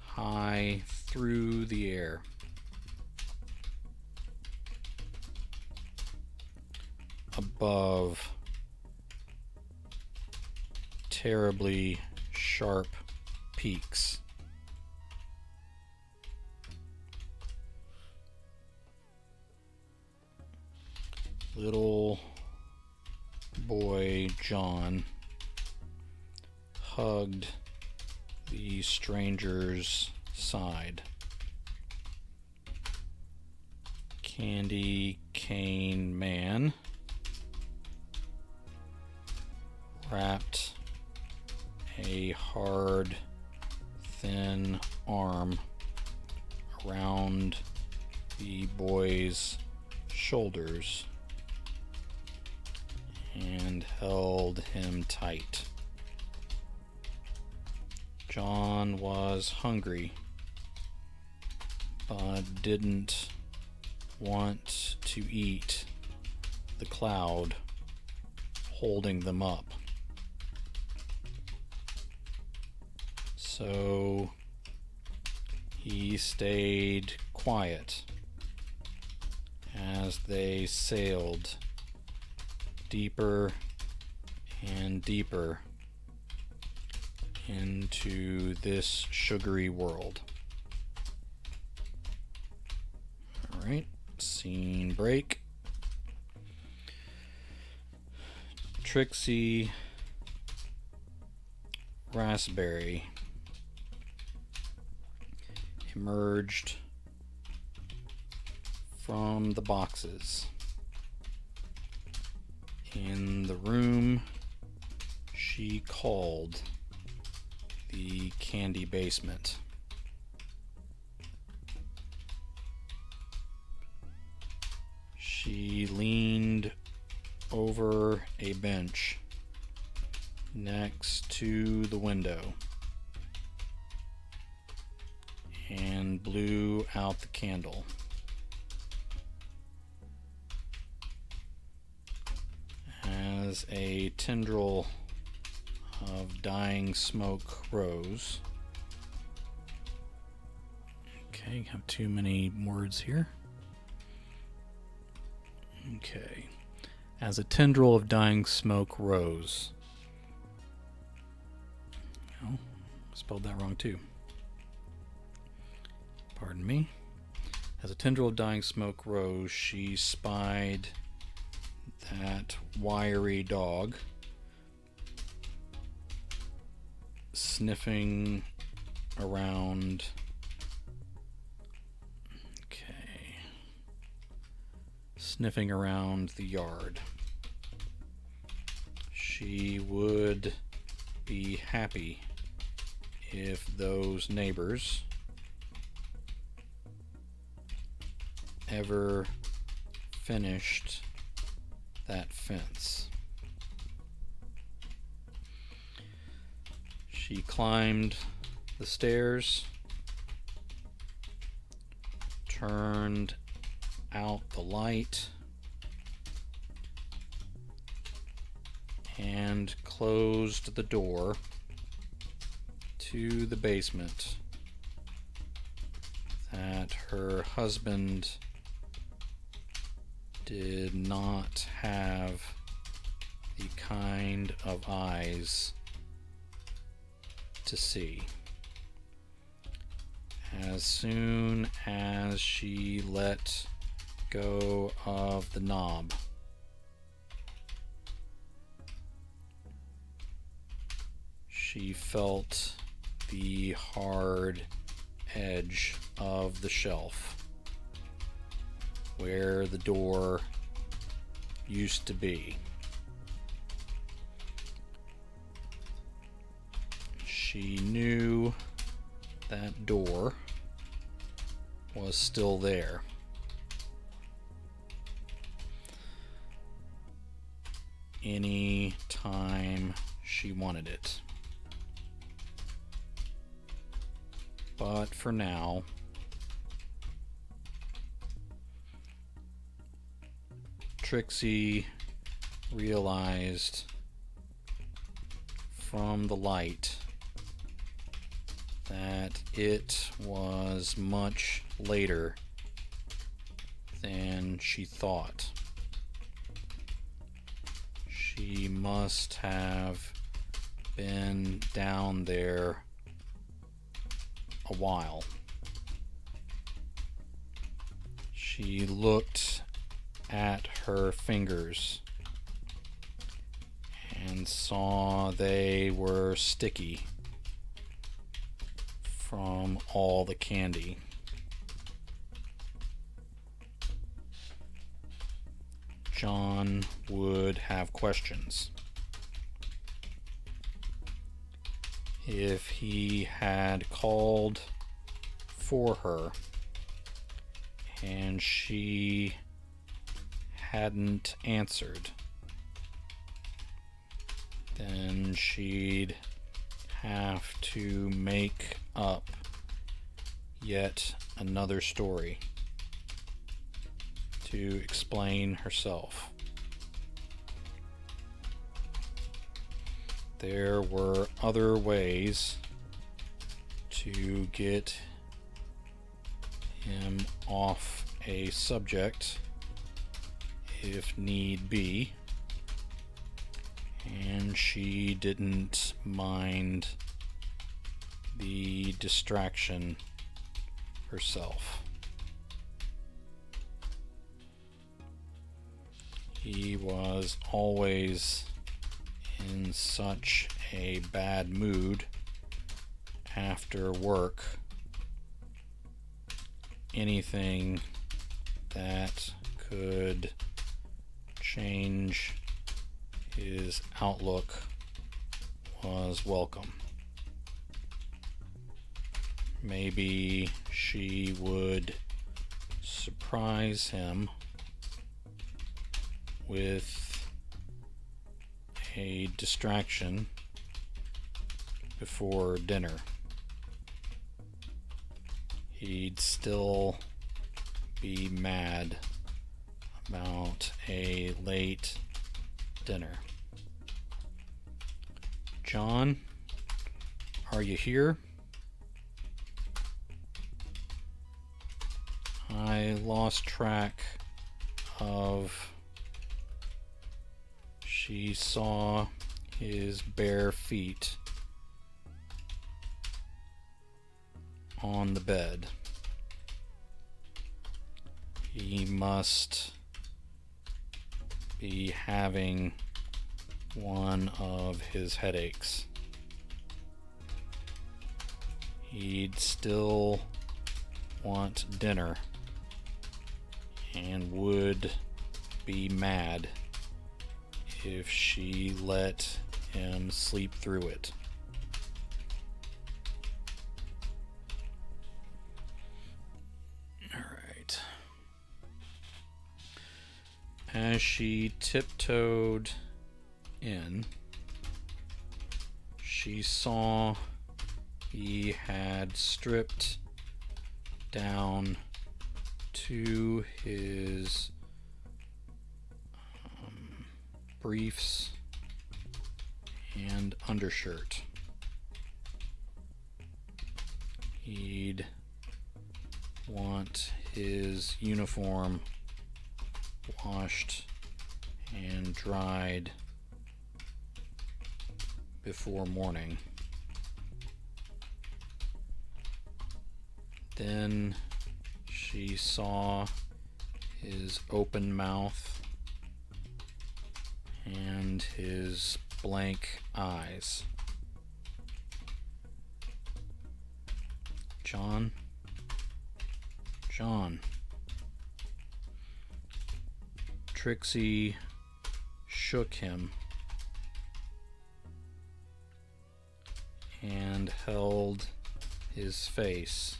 high through the air. Above terribly sharp peaks. Little boy John hugged the stranger's side. Candy cane man wrapped a hard, thin arm around the boy's shoulders and held him tight. John was hungry, but didn't want to eat the cloud holding them up. So he stayed quiet as they sailed deeper and deeper into this sugary world. Alright, scene break. Trixie Raspberry emerged from the boxes. In the room she called the candy basement. She leaned over a bench next to the window and blew out the candle. As a tendril of dying smoke rose. Okay, have too many words here. Okay. As a tendril of dying smoke rose. Oh, spelled that wrong too. Pardon me. As a tendril of dying smoke rose, she spied that wiry dog sniffing around. Okay. Sniffing around the yard. She would be happy if those neighbors ever finished that fence. She climbed the stairs, turned out the light, and closed the door to the basement that her husband did not have the kind of eyes to see. As soon as she let go of the knob, she felt the hard edge of the shelf where the door used to be. She knew that door was still there. Any time she wanted it. But for now, Trixie realized from the light that it was much later than she thought. She must have been down there a while. She looked at her fingers and saw they were sticky from all the candy. John would have questions. If he had called for her and she hadn't answered, then she'd have to make up yet another story to explain herself. There were other ways to get him off a subject if need be, and she didn't mind the distraction herself. He was always in such a bad mood after work. Anything that could change his outlook was welcome. Maybe she would surprise him with a distraction before dinner. He'd still be mad about a late dinner. John, are you here? I lost track of. She saw his bare feet on the bed. He must be having one of his headaches. He'd still want dinner and would be mad if she let him sleep through it. All right. As she tiptoed in, she saw he had stripped down to his briefs and undershirt. He'd want his uniform washed and dried before morning. Then she saw his open mouth and his blank eyes. John. Trixie shook him and held his face.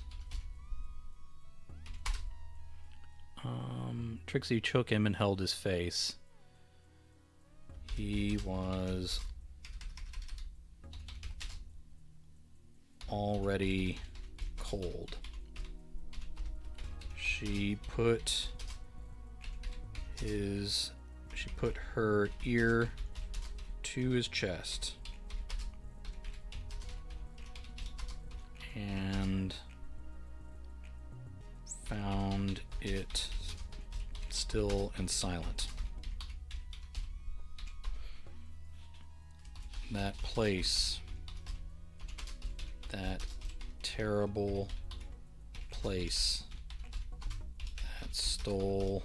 Trixie shook him and held his face. He was already cold. She put her ear to his chest and found it still and silent. That place, that terrible place that stole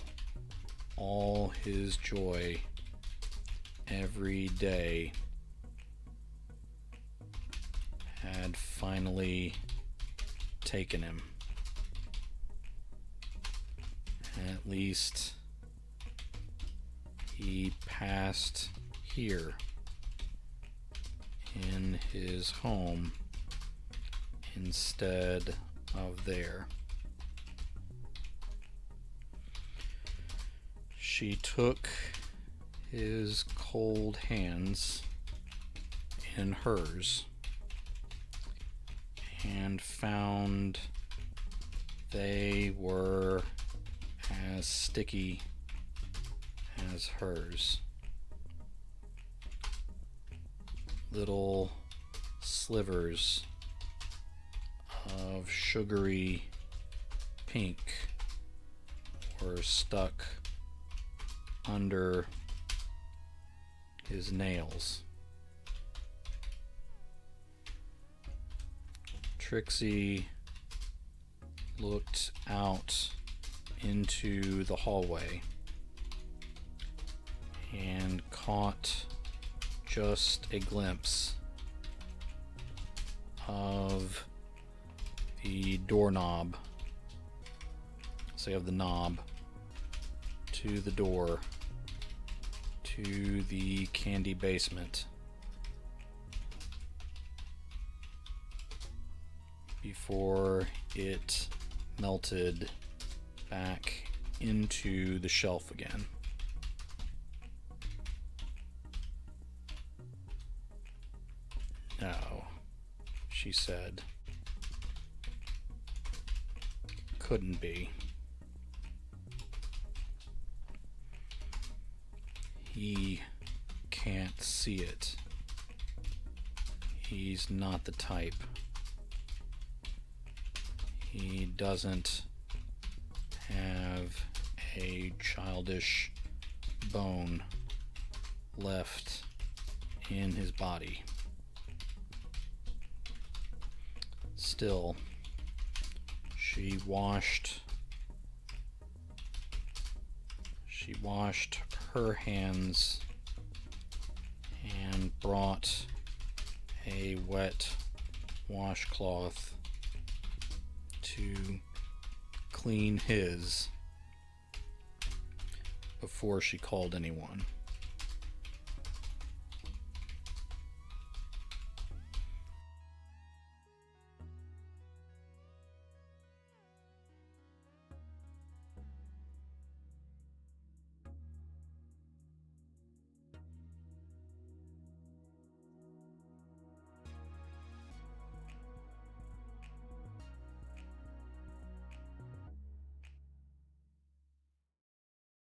all his joy every day, had finally taken him. At least he passed here in his home instead of there. She took his cold hands in hers and found they were as sticky as hers. Little slivers of sugary pink were stuck under his nails. Trixie looked out into the hallway and caught just a glimpse of the doorknob, of the knob to the door to the candy basement before it melted back into the shelf again. No, she said. Couldn't be. He can't see it. He's not the type. He doesn't have a childish bone left in his body. Still, she washed her hands and brought a wet washcloth to clean his before she called anyone.